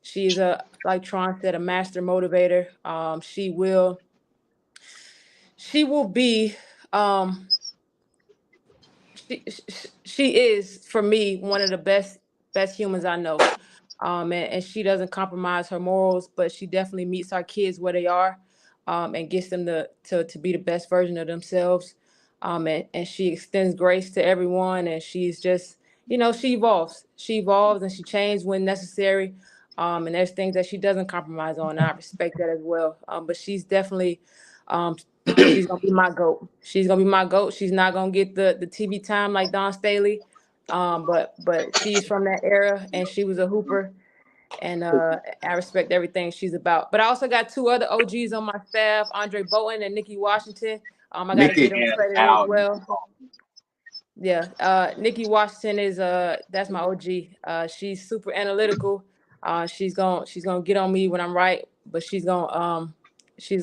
She is, like Tron said, a master motivator. She will be, she is, for me, one of the best humans I know. And she doesn't compromise her morals, but she definitely meets our kids where they are, and gets them to be the best version of themselves. And she extends grace to everyone, and she's just, she evolves. She evolves and she changes when necessary. And there's things that she doesn't compromise on, and I respect that as well. But she's definitely, she's gonna be my GOAT. She's gonna be my GOAT. She's not gonna get the TV time like Dawn Staley. But she's from that era, and she was a hooper, and I respect everything she's about. But I also got two other OGs on my staff, Andre Bowen and Nikki Washington. I gotta give them credit as well. Yeah, Nikki Washington is that's my OG. She's super analytical. She's gonna get on me when I'm right, but she's gonna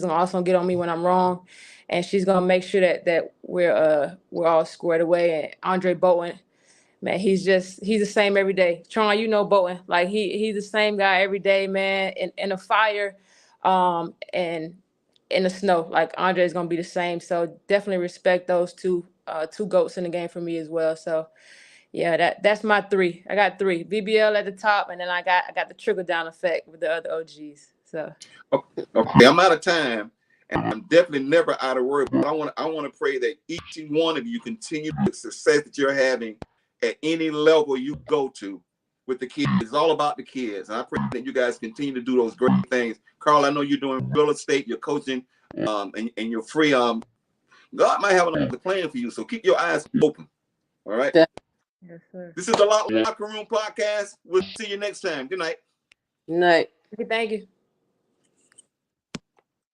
also get on me when I'm wrong, and she's gonna make sure that we're all squared away. And Andre Bowen, man, he's the same every day. Tron, Bowen, like he's the same guy every day, man. In the fire, and in the snow, like Andre is gonna be the same. So definitely respect those two GOATs in the game for me as well. So yeah, that's my three. I got three. VBL at the top, and then I got the trickle down effect with the other OGs. So okay, I'm out of time, and I'm definitely never out of word. But I want to pray that each one of you continue the success that you're having at any level you go to with the kids. It's all about the kids. And I pray that you guys continue to do those great things. Carl, I know you're doing real estate, you're coaching, and you're free. God might have another plan for you, so keep your eyes open. All right? Yes, sir. This is the Locker Room Podcast. We'll see you next time. Good night. Good night. Thank you.